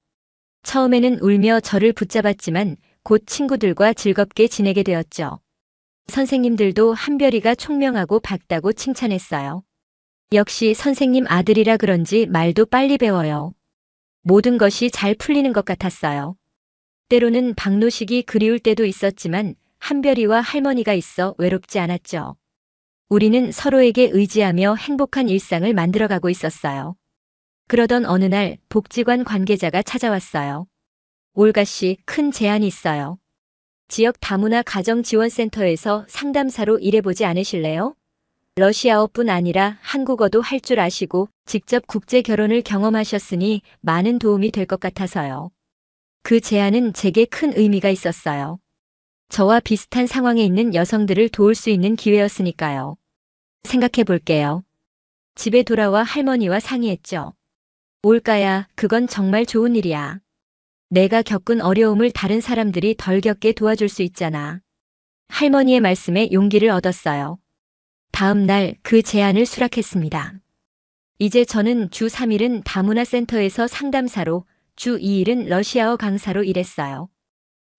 처음에는 울며 저를 붙잡았지만 곧 친구들과 즐겁게 지내게 되었죠. 선생님들도 한별이가 총명하고 밝다고 칭찬했어요. 역시 선생님 아들이라 그런지 말도 빨리 배워요. 모든 것이 잘 풀리는 것 같았어요. 때로는 박노식이 그리울 때도 있었지만 한별이와 할머니가 있어 외롭지 않았죠. 우리는 서로에게 의지하며 행복한 일상을 만들어가고 있었어요. 그러던 어느 날 복지관 관계자가 찾아왔어요. 올가 씨, 큰 제안이 있어요. 지역 다문화 가정지원센터에서 상담사로 일해보지 않으실래요? 러시아어뿐 아니라 한국어도 할 줄 아시고 직접 국제 결혼을 경험하셨으니 많은 도움이 될 것 같아서요. 그 제안은 제게 큰 의미가 있었어요. 저와 비슷한 상황에 있는 여성들을 도울 수 있는 기회였으니까요. 생각해 볼게요. 집에 돌아와 할머니와 상의했죠. 올가야, 그건 정말 좋은 일이야. 내가 겪은 어려움을 다른 사람들이 덜 겪게 도와줄 수 있잖아. 할머니의 말씀에 용기를 얻었어요. 다음 날 그 제안을 수락했습니다. 이제 저는 주 3일은 다문화 센터에서 상담사로, 주 2일은 러시아어 강사로 일했어요.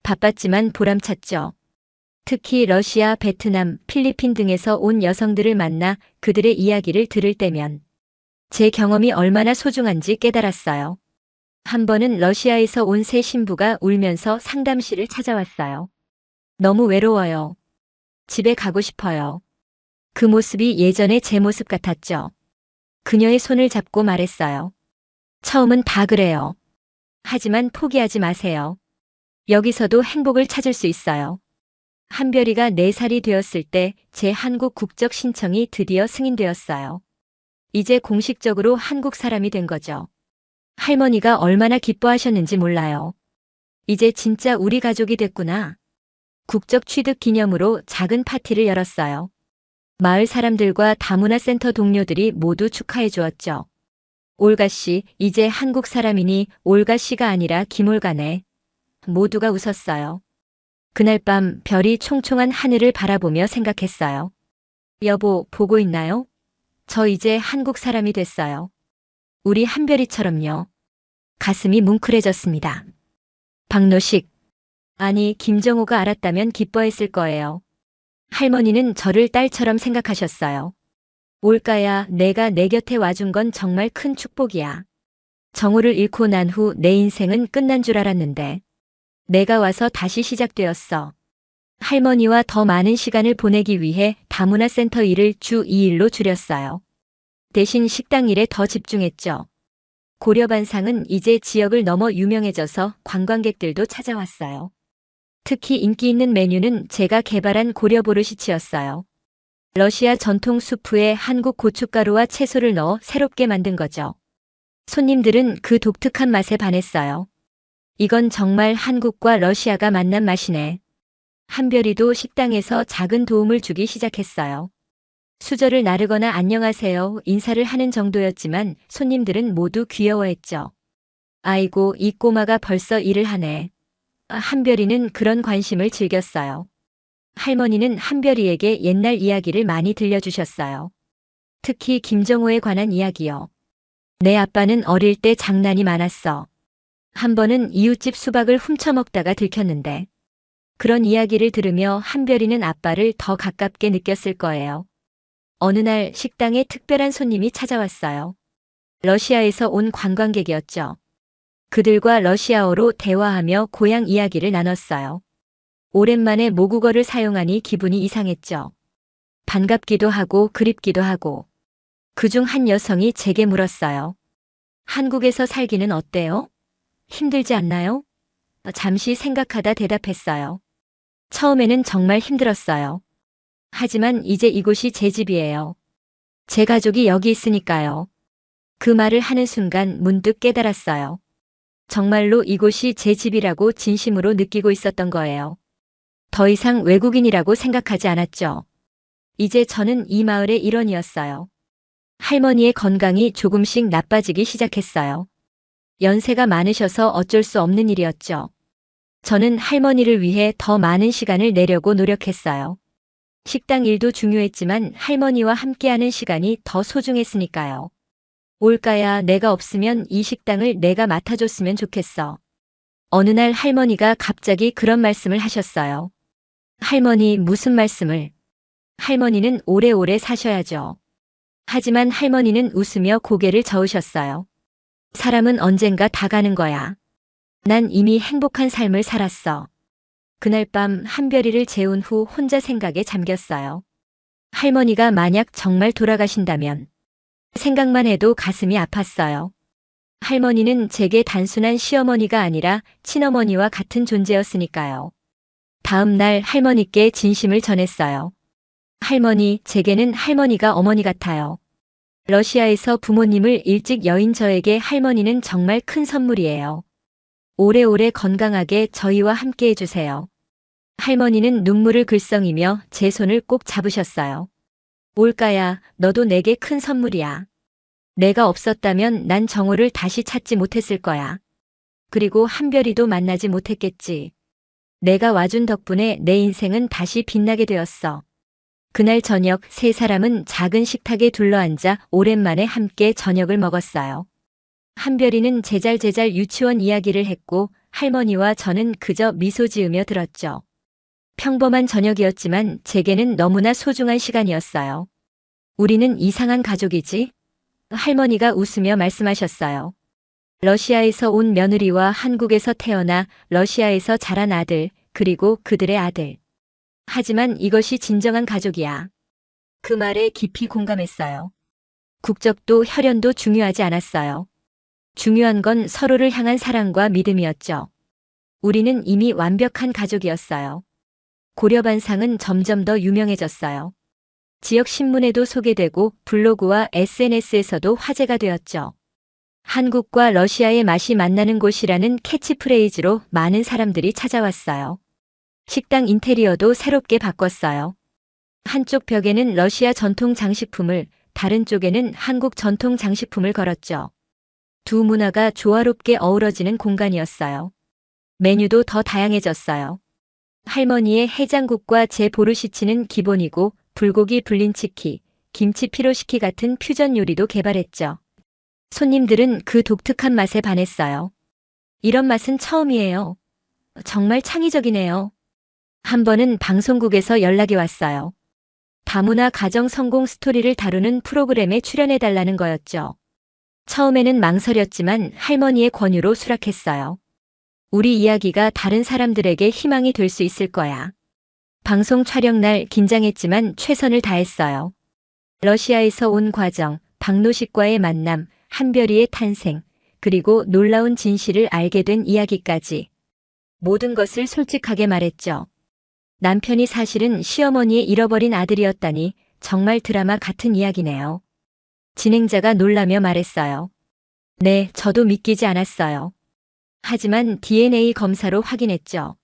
바빴지만 보람찼죠. 특히 러시아, 베트남, 필리핀 등에서 온 여성들을 만나 그들의 이야기를 들을 때면 제 경험이 얼마나 소중한지 깨달았어요. 한 번은 러시아에서 온 새 신부가 울면서 상담실을 찾아왔어요. 너무 외로워요. 집에 가고 싶어요. 그 모습이 예전의 제 모습 같았죠. 그녀의 손을 잡고 말했어요. 처음은 다 그래요. 하지만 포기하지 마세요. 여기서도 행복을 찾을 수 있어요. 한별이가 4살이 되었을 때 제 한국 국적 신청이 드디어 승인되었어요. 이제 공식적으로 한국 사람이 된 거죠. 할머니가 얼마나 기뻐하셨는지 몰라요. 이제 진짜 우리 가족이 됐구나. 국적 취득 기념으로 작은 파티를 열었어요. 마을 사람들과 다문화센터 동료들이 모두 축하해 주었죠. 올가 씨, 이제 한국 사람이니 올가 씨가 아니라 김올가네. 모두가 웃었어요. 그날 밤 별이 총총한 하늘을 바라보며 생각했어요. 여보, 보고 있나요? 저 이제 한국 사람이 됐어요. 우리 한별이처럼요. 가슴이 뭉클해졌습니다. 박노식. 아니, 김정호가 알았다면 기뻐했을 거예요. 할머니는 저를 딸처럼 생각하셨어요. 올가야, 내가 내 곁에 와준 건 정말 큰 축복이야. 정호를 잃고 난 후 내 인생은 끝난 줄 알았는데 내가 와서 다시 시작되었어. 할머니와 더 많은 시간을 보내기 위해 다문화센터 일을 주 2일로 줄였어요. 대신 식당 일에 더 집중했죠. 고려반상은 이제 지역을 넘어 유명해져서 관광객들도 찾아왔어요. 특히 인기 있는 메뉴는 제가 개발한 고려 보르시치였어요. 러시아 전통 수프에 한국 고춧가루와 채소를 넣어 새롭게 만든 거죠. 손님들은 그 독특한 맛에 반했어요. 이건 정말 한국과 러시아가 만난 맛이네. 한별이도 식당에서 작은 도움을 주기 시작했어요. 수저를 나르거나 안녕하세요 인사를 하는 정도였지만 손님들은 모두 귀여워했죠. 아이고, 이 꼬마가 벌써 일을 하네. 한별이는 그런 관심을 즐겼어요. 할머니는 한별이에게 옛날 이야기를 많이 들려주셨어요. 특히 김정호에 관한 이야기요. 내 아빠는 어릴 때 장난이 많았어. 한 번은 이웃집 수박을 훔쳐먹다가 들켰는데 그런 이야기를 들으며 한별이는 아빠를 더 가깝게 느꼈을 거예요. 어느 날 식당에 특별한 손님이 찾아왔어요. 러시아에서 온 관광객이었죠. 그들과 러시아어로 대화하며 고향 이야기를 나눴어요. 오랜만에 모국어를 사용하니 기분이 이상했죠. 반갑기도 하고 그립기도 하고. 그중 한 여성이 제게 물었어요. 한국에서 살기는 어때요? 힘들지 않나요? 잠시 생각하다 대답했어요. 처음에는 정말 힘들었어요. 하지만 이제 이곳이 제 집이에요. 제 가족이 여기 있으니까요. 그 말을 하는 순간 문득 깨달았어요. 정말로 이곳이 제 집이라고 진심으로 느끼고 있었던 거예요. 더 이상 외국인이라고 생각하지 않았죠. 이제 저는 이 마을의 일원이었어요. 할머니의 건강이 조금씩 나빠지기 시작했어요. 연세가 많으셔서 어쩔 수 없는 일이었죠. 저는 할머니를 위해 더 많은 시간을 내려고 노력했어요. 식당 일도 중요했지만 할머니와 함께하는 시간이 더 소중했으니까요. 올가야, 내가 없으면 이 식당을 내가 맡아줬으면 좋겠어. 어느 날 할머니가 갑자기 그런 말씀을 하셨어요. 할머니, 무슨 말씀을? 할머니는 오래오래 사셔야죠. 하지만 할머니는 웃으며 고개를 저으셨어요. 사람은 언젠가 다 가는 거야. 난 이미 행복한 삶을 살았어. 그날 밤 한별이를 재운 후 혼자 생각에 잠겼어요. 할머니가 만약 정말 돌아가신다면 생각만 해도 가슴이 아팠어요. 할머니는 제게 단순한 시어머니가 아니라 친어머니와 같은 존재였으니까요. 다음 날 할머니께 진심을 전했어요. 할머니, 제게는 할머니가 어머니 같아요. 러시아에서 부모님을 일찍 여인 저에게 할머니는 정말 큰 선물이에요. 오래오래 건강하게 저희와 함께 해주세요. 할머니는 눈물을 글썽이며 제 손을 꼭 잡으셨어요. 올가야, 너도 내게 큰 선물이야. 내가 없었다면 난 정호를 다시 찾지 못했을 거야. 그리고 한별이도 만나지 못했겠지. 내가 와준 덕분에 내 인생은 다시 빛나게 되었어. 그날 저녁 세 사람은 작은 식탁에 둘러앉아 오랜만에 함께 저녁을 먹었어요. 한별이는 제잘제잘 유치원 이야기를 했고 할머니와 저는 그저 미소 지으며 들었죠. 평범한 저녁이었지만 제게는 너무나 소중한 시간이었어요. 우리는 이상한 가족이지? 할머니가 웃으며 말씀하셨어요. 러시아에서 온 며느리와 한국에서 태어나 러시아에서 자란 아들, 그리고 그들의 아들. 하지만 이것이 진정한 가족이야. 그 말에 깊이 공감했어요. 국적도 혈연도 중요하지 않았어요. 중요한 건 서로를 향한 사랑과 믿음이었죠. 우리는 이미 완벽한 가족이었어요. 고려반상은 점점 더 유명해졌어요. 지역 신문에도 소개되고 블로그와 SNS에서도 화제가 되었죠. 한국과 러시아의 맛이 만나는 곳이라는 캐치프레이즈로 많은 사람들이 찾아왔어요. 식당 인테리어도 새롭게 바꿨어요. 한쪽 벽에는 러시아 전통 장식품을, 다른 쪽에는 한국 전통 장식품을 걸었죠. 두 문화가 조화롭게 어우러지는 공간이었어요. 메뉴도 더 다양해졌어요. 할머니의 해장국과 제 보르시치는 기본이고 불고기 불린치키, 김치 피로시키 같은 퓨전 요리도 개발했죠. 손님들은 그 독특한 맛에 반했어요. 이런 맛은 처음이에요. 정말 창의적이네요. 한 번은 방송국에서 연락이 왔어요. 다문화 가정 성공 스토리를 다루는 프로그램에 출연해달라는 거였죠. 처음에는 망설였지만 할머니의 권유로 수락했어요. 우리 이야기가 다른 사람들에게 희망이 될 수 있을 거야. 방송 촬영 날 긴장했지만 최선을 다했어요. 러시아에서 온 과정, 박노식과의 만남, 한별이의 탄생, 그리고 놀라운 진실을 알게 된 이야기까지. 모든 것을 솔직하게 말했죠. 남편이 사실은 시어머니의 잃어버린 아들이었다니 정말 드라마 같은 이야기네요. 진행자가 놀라며 말했어요. 네, 저도 믿기지 않았어요. 하지만 DNA 검사로 확인했죠.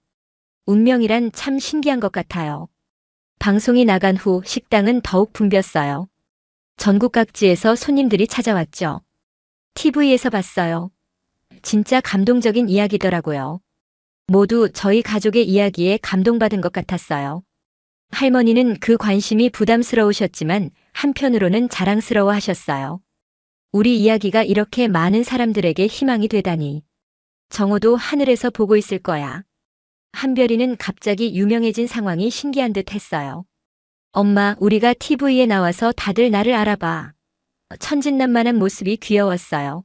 운명이란 참 신기한 것 같아요. 방송이 나간 후 식당은 더욱 붐볐어요. 전국 각지에서 손님들이 찾아왔죠. TV에서 봤어요. 진짜 감동적인 이야기더라고요. 모두 저희 가족의 이야기에 감동받은 것 같았어요. 할머니는 그 관심이 부담스러우셨지만 한편으로는 자랑스러워 하셨어요. 우리 이야기가 이렇게 많은 사람들에게 희망이 되다니. 정호도 하늘에서 보고 있을 거야. 한별이는 갑자기 유명해진 상황이 신기한 듯 했어요. 엄마, 우리가 TV에 나와서 다들 나를 알아봐. 천진난만한 모습이 귀여웠어요.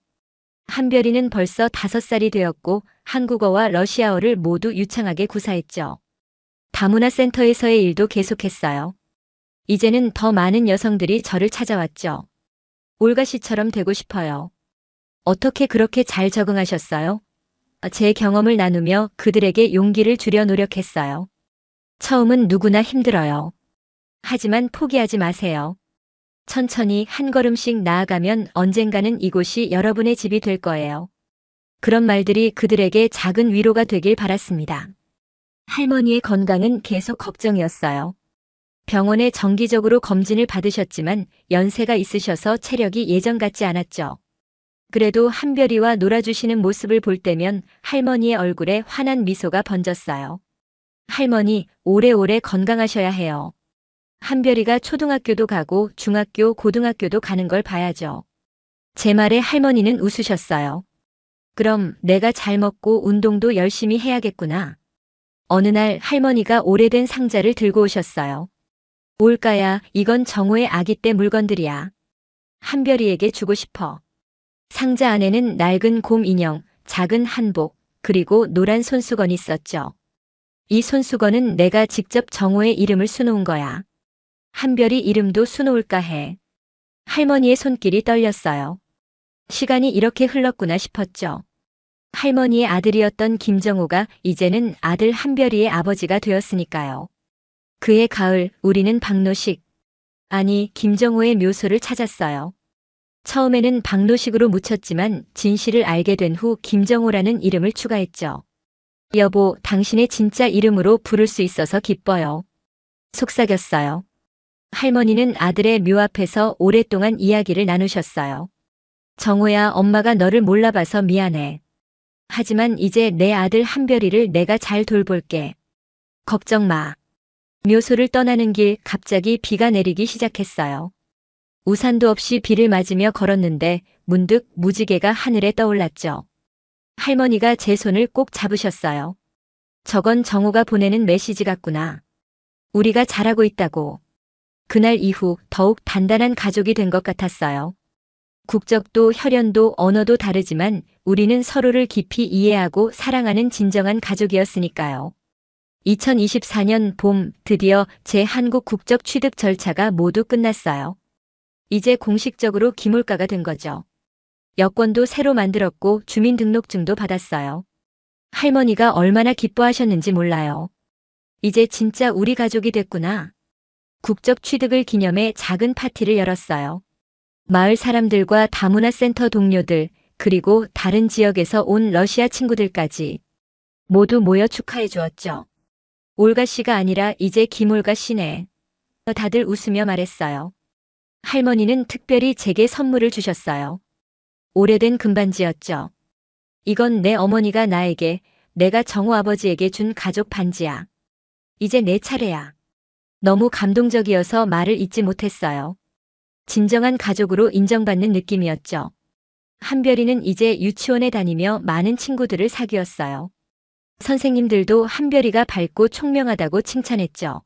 한별이는 벌써 5살이 되었고 한국어와 러시아어를 모두 유창하게 구사했죠. 다문화 센터에서의 일도 계속했어요. 이제는 더 많은 여성들이 저를 찾아왔죠. 올가 씨처럼 되고 싶어요. 어떻게 그렇게 잘 적응하셨어요? 제 경험을 나누며 그들에게 용기를 주려 노력했어요. 처음은 누구나 힘들어요. 하지만 포기하지 마세요. 천천히 한 걸음씩 나아가면 언젠가는 이곳이 여러분의 집이 될 거예요. 그런 말들이 그들에게 작은 위로가 되길 바랐습니다. 할머니의 건강은 계속 걱정이었어요. 병원에 정기적으로 검진을 받으셨지만 연세가 있으셔서 체력이 예전 같지 않았죠. 그래도 한별이와 놀아주시는 모습을 볼 때면 할머니의 얼굴에 환한 미소가 번졌어요. 할머니, 오래오래 건강하셔야 해요. 한별이가 초등학교도 가고 중학교, 고등학교도 가는 걸 봐야죠. 제 말에 할머니는 웃으셨어요. 그럼 내가 잘 먹고 운동도 열심히 해야겠구나. 어느 날 할머니가 오래된 상자를 들고 오셨어요. 올까야, 이건 정호의 아기 때 물건들이야. 한별이에게 주고 싶어. 상자 안에는 낡은 곰 인형, 작은 한복, 그리고 노란 손수건이 있었죠. 이 손수건은 내가 직접 정호의 이름을 수놓은 거야. 한별이 이름도 수놓을까 해. 할머니의 손길이 떨렸어요. 시간이 이렇게 흘렀구나 싶었죠. 할머니의 아들이었던 김정호가 이제는 아들 한별이의 아버지가 되었으니까요. 그해 가을 우리는 박노식, 아니 김정호의 묘소를 찾았어요. 처음에는 박노식으로 묻혔지만 진실을 알게 된 후 김정호라는 이름을 추가했죠. 여보, 당신의 진짜 이름으로 부를 수 있어서 기뻐요. 속삭였어요. 할머니는 아들의 묘 앞에서 오랫동안 이야기를 나누셨어요. 정호야, 엄마가 너를 몰라봐서 미안해. 하지만 이제 내 아들 한별이를 내가 잘 돌볼게. 걱정 마. 묘소를 떠나는 길 갑자기 비가 내리기 시작했어요. 우산도 없이 비를 맞으며 걸었는데 문득 무지개가 하늘에 떠올랐죠. 할머니가 제 손을 꼭 잡으셨어요. 저건 정호가 보내는 메시지 같구나. 우리가 잘하고 있다고. 그날 이후 더욱 단단한 가족이 된 것 같았어요. 국적도 혈연도 언어도 다르지만 우리는 서로를 깊이 이해하고 사랑하는 진정한 가족이었으니까요. 2024년 봄 드디어 제 한국 국적 취득 절차가 모두 끝났어요. 이제 공식적으로 기물가가 된 거죠. 여권도 새로 만들었고 주민등록증도 받았어요. 할머니가 얼마나 기뻐하셨는지 몰라요. 이제 진짜 우리 가족이 됐구나. 국적 취득을 기념해 작은 파티를 열었어요. 마을 사람들과 다문화센터 동료들, 그리고 다른 지역에서 온 러시아 친구들까지 모두 모여 축하해 주었죠. 올가 씨가 아니라 이제 김올가 씨네. 다들 웃으며 말했어요. 할머니는 특별히 제게 선물을 주셨어요. 오래된 금반지였죠. 이건 내 어머니가 나에게, 내가 정우 아버지에게 준 가족 반지야. 이제 내 차례야. 너무 감동적이어서 말을 잇지 못했어요. 진정한 가족으로 인정받는 느낌이었죠. 한별이는 이제 유치원에 다니며 많은 친구들을 사귀었어요. 선생님들도 한별이가 밝고 총명하다고 칭찬했죠.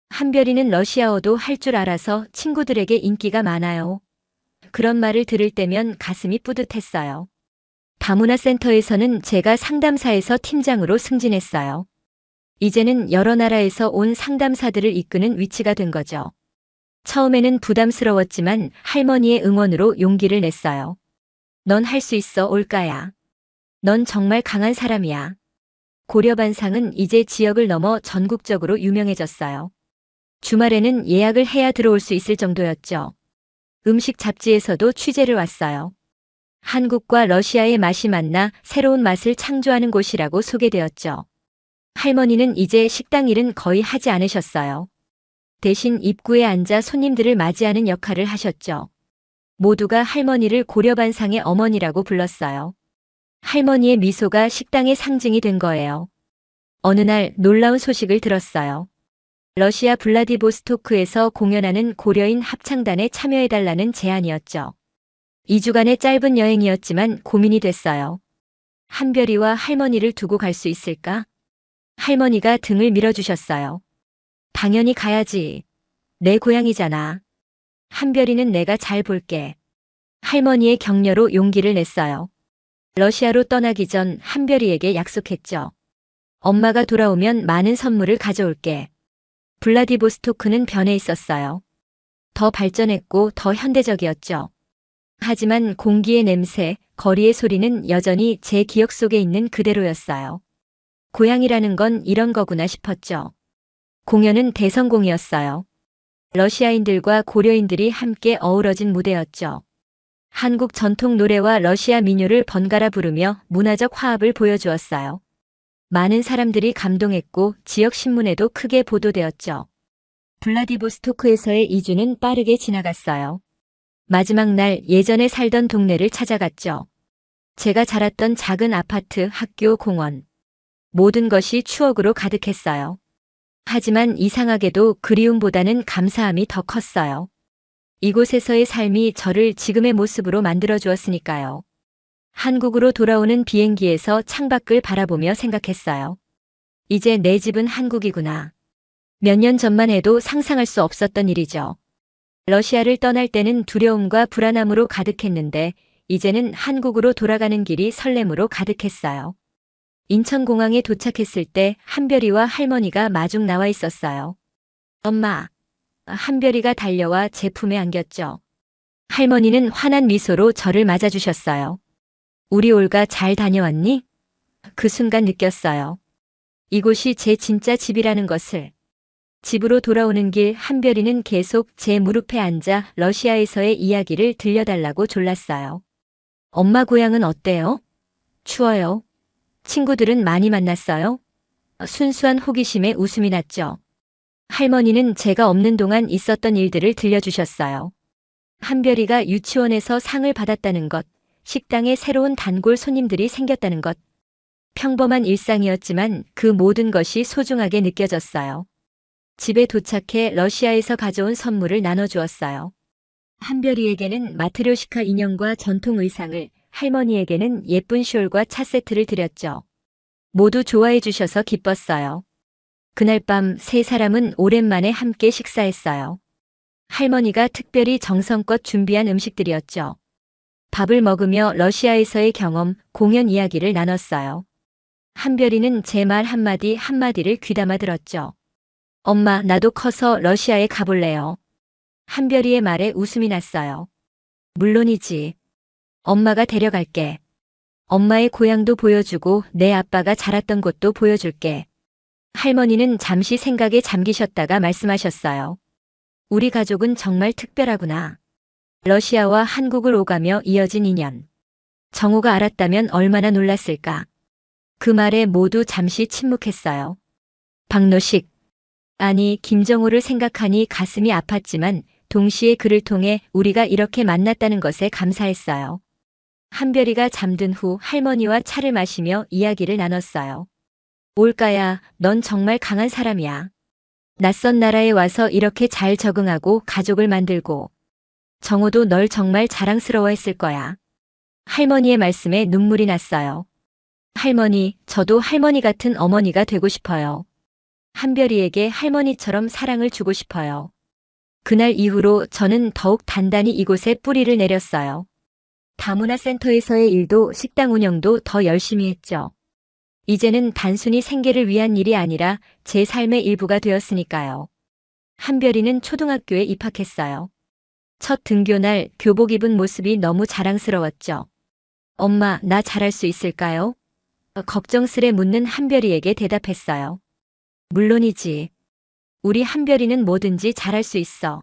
한별이는 러시아어도 할 줄 알아서 친구들에게 인기가 많아요. 그런 말을 들을 때면 가슴이 뿌듯했어요. 다문화센터에서는 제가 상담사에서 팀장으로 승진했어요. 이제는 여러 나라에서 온 상담사들을 이끄는 위치가 된 거죠. 처음에는 부담스러웠지만 할머니의 응원으로 용기를 냈어요. 넌 할 수 있어, 올가야. 넌 정말 강한 사람이야. 고려반상은 이제 지역을 넘어 전국적으로 유명해졌어요. 주말에는 예약을 해야 들어올 수 있을 정도였죠. 음식 잡지에서도 취재를 왔어요. 한국과 러시아의 맛이 만나 새로운 맛을 창조하는 곳이라고 소개되었죠. 할머니는 이제 식당 일은 거의 하지 않으셨어요. 대신 입구에 앉아 손님들을 맞이하는 역할을 하셨죠. 모두가 할머니를 고려반상의 어머니라고 불렀어요. 할머니의 미소가 식당의 상징이 된 거예요. 어느 날 놀라운 소식을 들었어요. 러시아 블라디보스토크에서 공연하는 고려인 합창단에 참여해달라는 제안이었죠. 2주간의 짧은 여행이었지만 고민이 됐어요. 한별이와 할머니를 두고 갈 수 있을까? 할머니가 등을 밀어주셨어요. 당연히 가야지. 내 고향이잖아. 한별이는 내가 잘 볼게. 할머니의 격려로 용기를 냈어요. 러시아로 떠나기 전 한별이에게 약속했죠. 엄마가 돌아오면 많은 선물을 가져올게. 블라디보스토크는 변해 있었어요. 더 발전했고 더 현대적이었죠. 하지만 공기의 냄새, 거리의 소리는 여전히 제 기억 속에 있는 그대로였어요. 고향이라는 건 이런 거구나 싶었죠. 공연은 대성공이었어요. 러시아인들과 고려인들이 함께 어우러진 무대였죠. 한국 전통 노래와 러시아 민요를 번갈아 부르며 문화적 화합을 보여주었어요. 많은 사람들이 감동했고 지역 신문에도 크게 보도되었죠. 블라디보스토크에서의 2주는 빠르게 지나갔어요. 마지막 날 예전에 살던 동네를 찾아갔죠. 제가 자랐던 작은 아파트, 학교, 공원. 모든 것이 추억으로 가득했어요. 하지만 이상하게도 그리움보다는 감사함이 더 컸어요. 이곳에서의 삶이 저를 지금의 모습으로 만들어 주었으니까요. 한국으로 돌아오는 비행기에서 창밖을 바라보며 생각했어요. 이제 내 집은 한국이구나. 몇 년 전만 해도 상상할 수 없었던 일이죠. 러시아를 떠날 때는 두려움과 불안함으로 가득했는데 이제는 한국으로 돌아가는 길이 설렘으로 가득했어요. 인천공항에 도착했을 때 한별이와 할머니가 마중 나와 있었어요. 엄마, 한별이가 달려와 제 품에 안겼죠. 할머니는 환한 미소로 저를 맞아주셨어요. 우리 올가 잘 다녀왔니? 그 순간 느꼈어요. 이곳이 제 진짜 집이라는 것을. 집으로 돌아오는 길 한별이는 계속 제 무릎에 앉아 러시아에서의 이야기를 들려달라고 졸랐어요. 엄마 고향은 어때요? 추워요. 친구들은 많이 만났어요? 순수한 호기심에 웃음이 났죠. 할머니는 제가 없는 동안 있었던 일들을 들려주셨어요. 한별이가 유치원에서 상을 받았다는 것, 식당에 새로운 단골 손님들이 생겼다는 것. 평범한 일상이었지만 그 모든 것이 소중하게 느껴졌어요. 집에 도착해 러시아에서 가져온 선물을 나눠주었어요. 한별이에게는 마트료시카 인형과 전통 의상을, 할머니에게는 예쁜 숄과 차 세트를 드렸죠. 모두 좋아해 주셔서 기뻤어요. 그날 밤 세 사람은 오랜만에 함께 식사했어요. 할머니가 특별히 정성껏 준비한 음식들이었죠. 밥을 먹으며 러시아에서의 경험, 공연 이야기를 나눴어요. 한별이는 제 말 한마디 한마디를 귀담아 들었죠. 엄마, 나도 커서 러시아에 가볼래요. 한별이의 말에 웃음이 났어요. 물론이지. 엄마가 데려갈게. 엄마의 고향도 보여주고 내 아빠가 자랐던 곳도 보여줄게. 할머니는 잠시 생각에 잠기셨다가 말씀하셨어요. 우리 가족은 정말 특별하구나. 러시아와 한국을 오가며 이어진 인연. 정호가 알았다면 얼마나 놀랐을까. 그 말에 모두 잠시 침묵했어요. 박노식. 아니, 김정호를 생각하니 가슴이 아팠지만 동시에 그를 통해 우리가 이렇게 만났다는 것에 감사했어요. 한별이가 잠든 후 할머니와 차를 마시며 이야기를 나눴어요. 올가야, 넌 정말 강한 사람이야. 낯선 나라에 와서 이렇게 잘 적응하고 가족을 만들고. 정호도 널 정말 자랑스러워했을 거야. 할머니의 말씀에 눈물이 났어요. 할머니, 저도 할머니 같은 어머니가 되고 싶어요. 한별이에게 할머니처럼 사랑을 주고 싶어요. 그날 이후로 저는 더욱 단단히 이곳에 뿌리를 내렸어요. 다문화센터에서의 일도 식당 운영도 더 열심히 했죠. 이제는 단순히 생계를 위한 일이 아니라 제 삶의 일부가 되었으니까요. 한별이는 초등학교에 입학했어요. 첫 등교날 교복 입은 모습이 너무 자랑스러웠죠. 엄마, 나 잘할 수 있을까요? 걱정스레 묻는 한별이에게 대답했어요. 물론이지. 우리 한별이는 뭐든지 잘할 수 있어.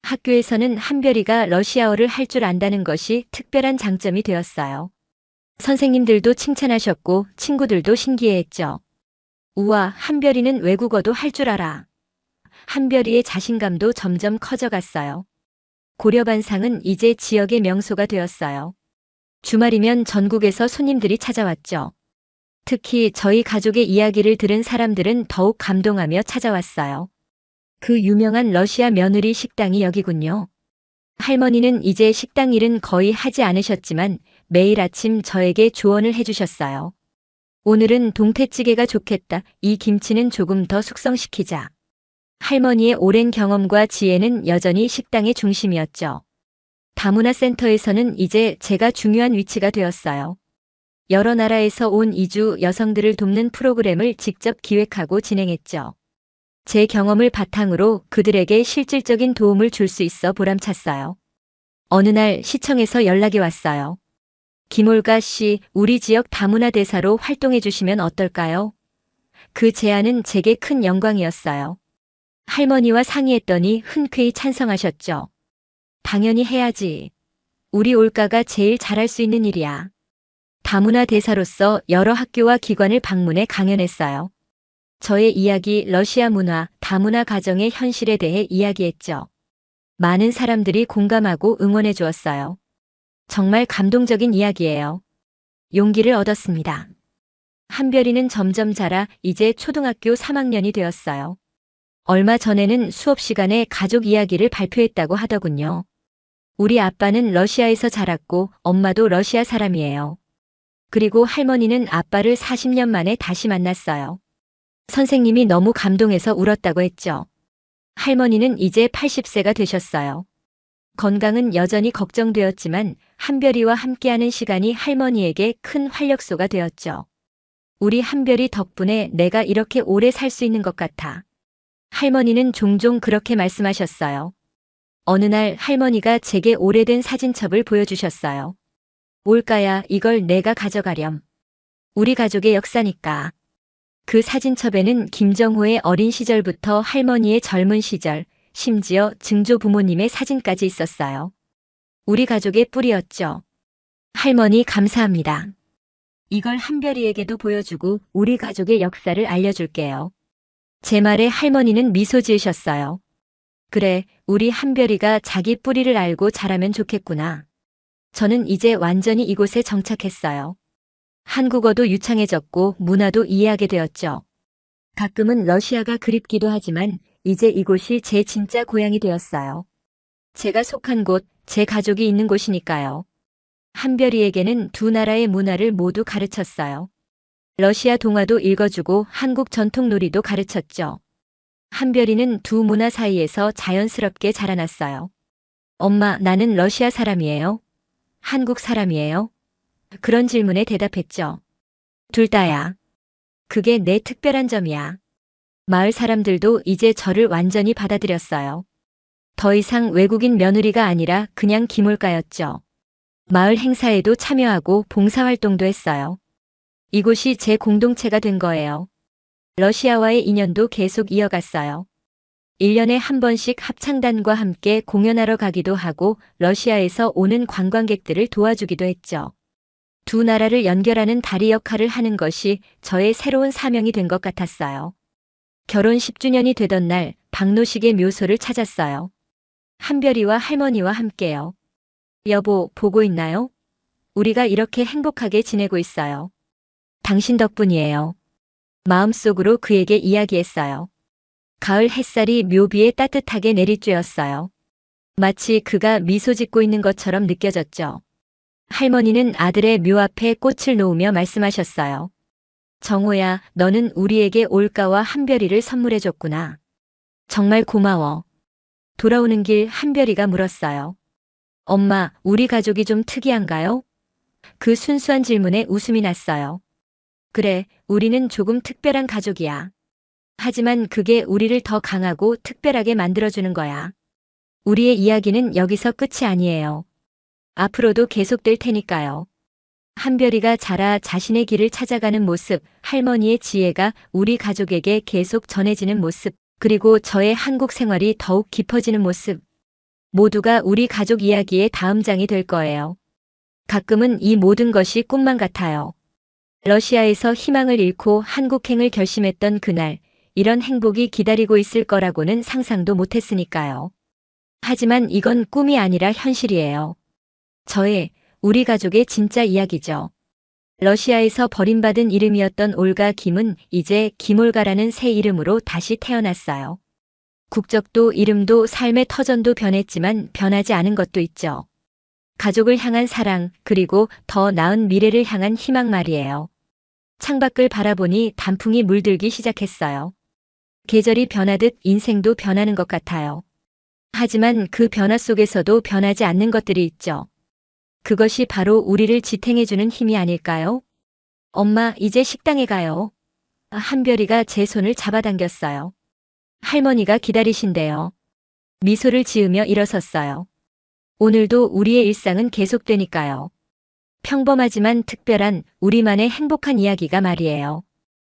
학교에서는 한별이가 러시아어를 할 줄 안다는 것이 특별한 장점이 되었어요. 선생님들도 칭찬하셨고 친구들도 신기해했죠. 우와, 한별이는 외국어도 할 줄 알아. 한별이의 자신감도 점점 커져갔어요. 고려반상은 이제 지역의 명소가 되었어요. 주말이면 전국에서 손님들이 찾아왔죠. 특히 저희 가족의 이야기를 들은 사람들은 더욱 감동하며 찾아왔어요. 그 유명한 러시아 며느리 식당이 여기군요. 할머니는 이제 식당 일은 거의 하지 않으셨지만 매일 아침 저에게 조언을 해주셨어요. 오늘은 동태찌개가 좋겠다. 이 김치는 조금 더 숙성시키자. 할머니의 오랜 경험과 지혜는 여전히 식당의 중심이었죠. 다문화센터에서는 이제 제가 중요한 위치가 되었어요. 여러 나라에서 온 이주 여성들을 돕는 프로그램을 직접 기획하고 진행했죠. 제 경험을 바탕으로 그들에게 실질적인 도움을 줄 수 있어 보람찼어요. 어느 날 시청에서 연락이 왔어요. 김올가 씨, 우리 지역 다문화 대사로 활동해 주시면 어떨까요? 그 제안은 제게 큰 영광이었어요. 할머니와 상의했더니 흔쾌히 찬성하셨죠. 당연히 해야지. 우리 올가가 제일 잘할 수 있는 일이야. 다문화 대사로서 여러 학교와 기관을 방문해 강연했어요. 저의 이야기, 러시아 문화, 다문화 가정의 현실에 대해 이야기했죠. 많은 사람들이 공감하고 응원해 주었어요. 정말 감동적인 이야기예요. 용기를 얻었습니다. 한별이는 점점 자라 이제 초등학교 3학년이 되었어요. 얼마 전에는 수업 시간에 가족 이야기를 발표했다고 하더군요. 우리 아빠는 러시아에서 자랐고 엄마도 러시아 사람이에요. 그리고 할머니는 아빠를 40년 만에 다시 만났어요. 선생님이 너무 감동해서 울었다고 했죠. 할머니는 이제 80세가 되셨어요. 건강은 여전히 걱정되었지만 한별이와 함께하는 시간이 할머니에게 큰 활력소가 되었죠. 우리 한별이 덕분에 내가 이렇게 오래 살 수 있는 것 같아. 할머니는 종종 그렇게 말씀하셨어요. 어느 날 할머니가 제게 오래된 사진첩을 보여주셨어요. 올가야, 이걸 내가 가져가렴. 우리 가족의 역사니까. 그 사진첩에는 김정호의 어린 시절부터 할머니의 젊은 시절, 심지어 증조 부모님의 사진까지 있었어요. 우리 가족의 뿌리였죠. 할머니 감사합니다. 이걸 한별이에게도 보여주고 우리 가족의 역사를 알려줄게요. 제 말에 할머니는 미소 지으셨어요. 그래, 우리 한별이가 자기 뿌리를 알고 자라면 좋겠구나. 저는 이제 완전히 이곳에 정착했어요. 한국어도 유창해졌고 문화도 이해하게 되었죠. 가끔은 러시아가 그립기도 하지만 이제 이곳이 제 진짜 고향이 되었어요. 제가 속한 곳, 제 가족이 있는 곳이니까요. 한별이에게는 두 나라의 문화를 모두 가르쳤어요. 러시아 동화도 읽어주고 한국 전통 놀이도 가르쳤죠. 한별이는 두 문화 사이에서 자연스럽게 자라났어요. 엄마, 나는 러시아 사람이에요? 한국 사람이에요? 그런 질문에 대답했죠. 둘 다야. 그게 내 특별한 점이야. 마을 사람들도 이제 저를 완전히 받아들였어요. 더 이상 외국인 며느리가 아니라 그냥 김올가였죠. 마을 행사에도 참여하고 봉사활동도 했어요. 이곳이 제 공동체가 된 거예요. 러시아와의 인연도 계속 이어갔어요. 1년에 한 번씩 합창단과 함께 공연하러 가기도 하고 러시아에서 오는 관광객들을 도와주기도 했죠. 두 나라를 연결하는 다리 역할을 하는 것이 저의 새로운 사명이 된 것 같았어요. 결혼 10주년이 되던 날 박노식의 묘소를 찾았어요. 한별이와 할머니와 함께요. 여보, 보고 있나요? 우리가 이렇게 행복하게 지내고 있어요. 당신 덕분이에요. 마음속으로 그에게 이야기했어요. 가을 햇살이 묘비에 따뜻하게 내리쬐었어요. 마치 그가 미소 짓고 있는 것처럼 느껴졌죠. 할머니는 아들의 묘 앞에 꽃을 놓으며 말씀하셨어요. 정호야, 너는 우리에게 올가와 한별이를 선물해줬구나. 정말 고마워. 돌아오는 길 한별이가 물었어요. 엄마, 우리 가족이 좀 특이한가요? 그 순수한 질문에 웃음이 났어요. 그래, 우리는 조금 특별한 가족이야. 하지만 그게 우리를 더 강하고 특별하게 만들어주는 거야. 우리의 이야기는 여기서 끝이 아니에요. 앞으로도 계속될 테니까요. 한별이가 자라 자신의 길을 찾아가는 모습, 할머니의 지혜가 우리 가족에게 계속 전해지는 모습, 그리고 저의 한국 생활이 더욱 깊어지는 모습. 모두가 우리 가족 이야기의 다음 장이 될 거예요. 가끔은 이 모든 것이 꿈만 같아요. 러시아에서 희망을 잃고 한국행을 결심했던 그날, 이런 행복이 기다리고 있을 거라고는 상상도 못했으니까요. 하지만 이건 꿈이 아니라 현실이에요. 우리 가족의 진짜 이야기죠. 러시아에서 버림받은 이름이었던 올가 김은 이제 김올가라는 새 이름으로 다시 태어났어요. 국적도 이름도 삶의 터전도 변했지만 변하지 않은 것도 있죠. 가족을 향한 사랑, 그리고 더 나은 미래를 향한 희망 말이에요. 창밖을 바라보니 단풍이 물들기 시작했어요. 계절이 변하듯 인생도 변하는 것 같아요. 하지만 그 변화 속에서도 변하지 않는 것들이 있죠. 그것이 바로 우리를 지탱해주는 힘이 아닐까요? 엄마, 이제 식당에 가요. 한별이가 제 손을 잡아당겼어요. 할머니가 기다리신대요. 미소를 지으며 일어섰어요. 오늘도 우리의 일상은 계속되니까요. 평범하지만 특별한 우리만의 행복한 이야기가 말이에요.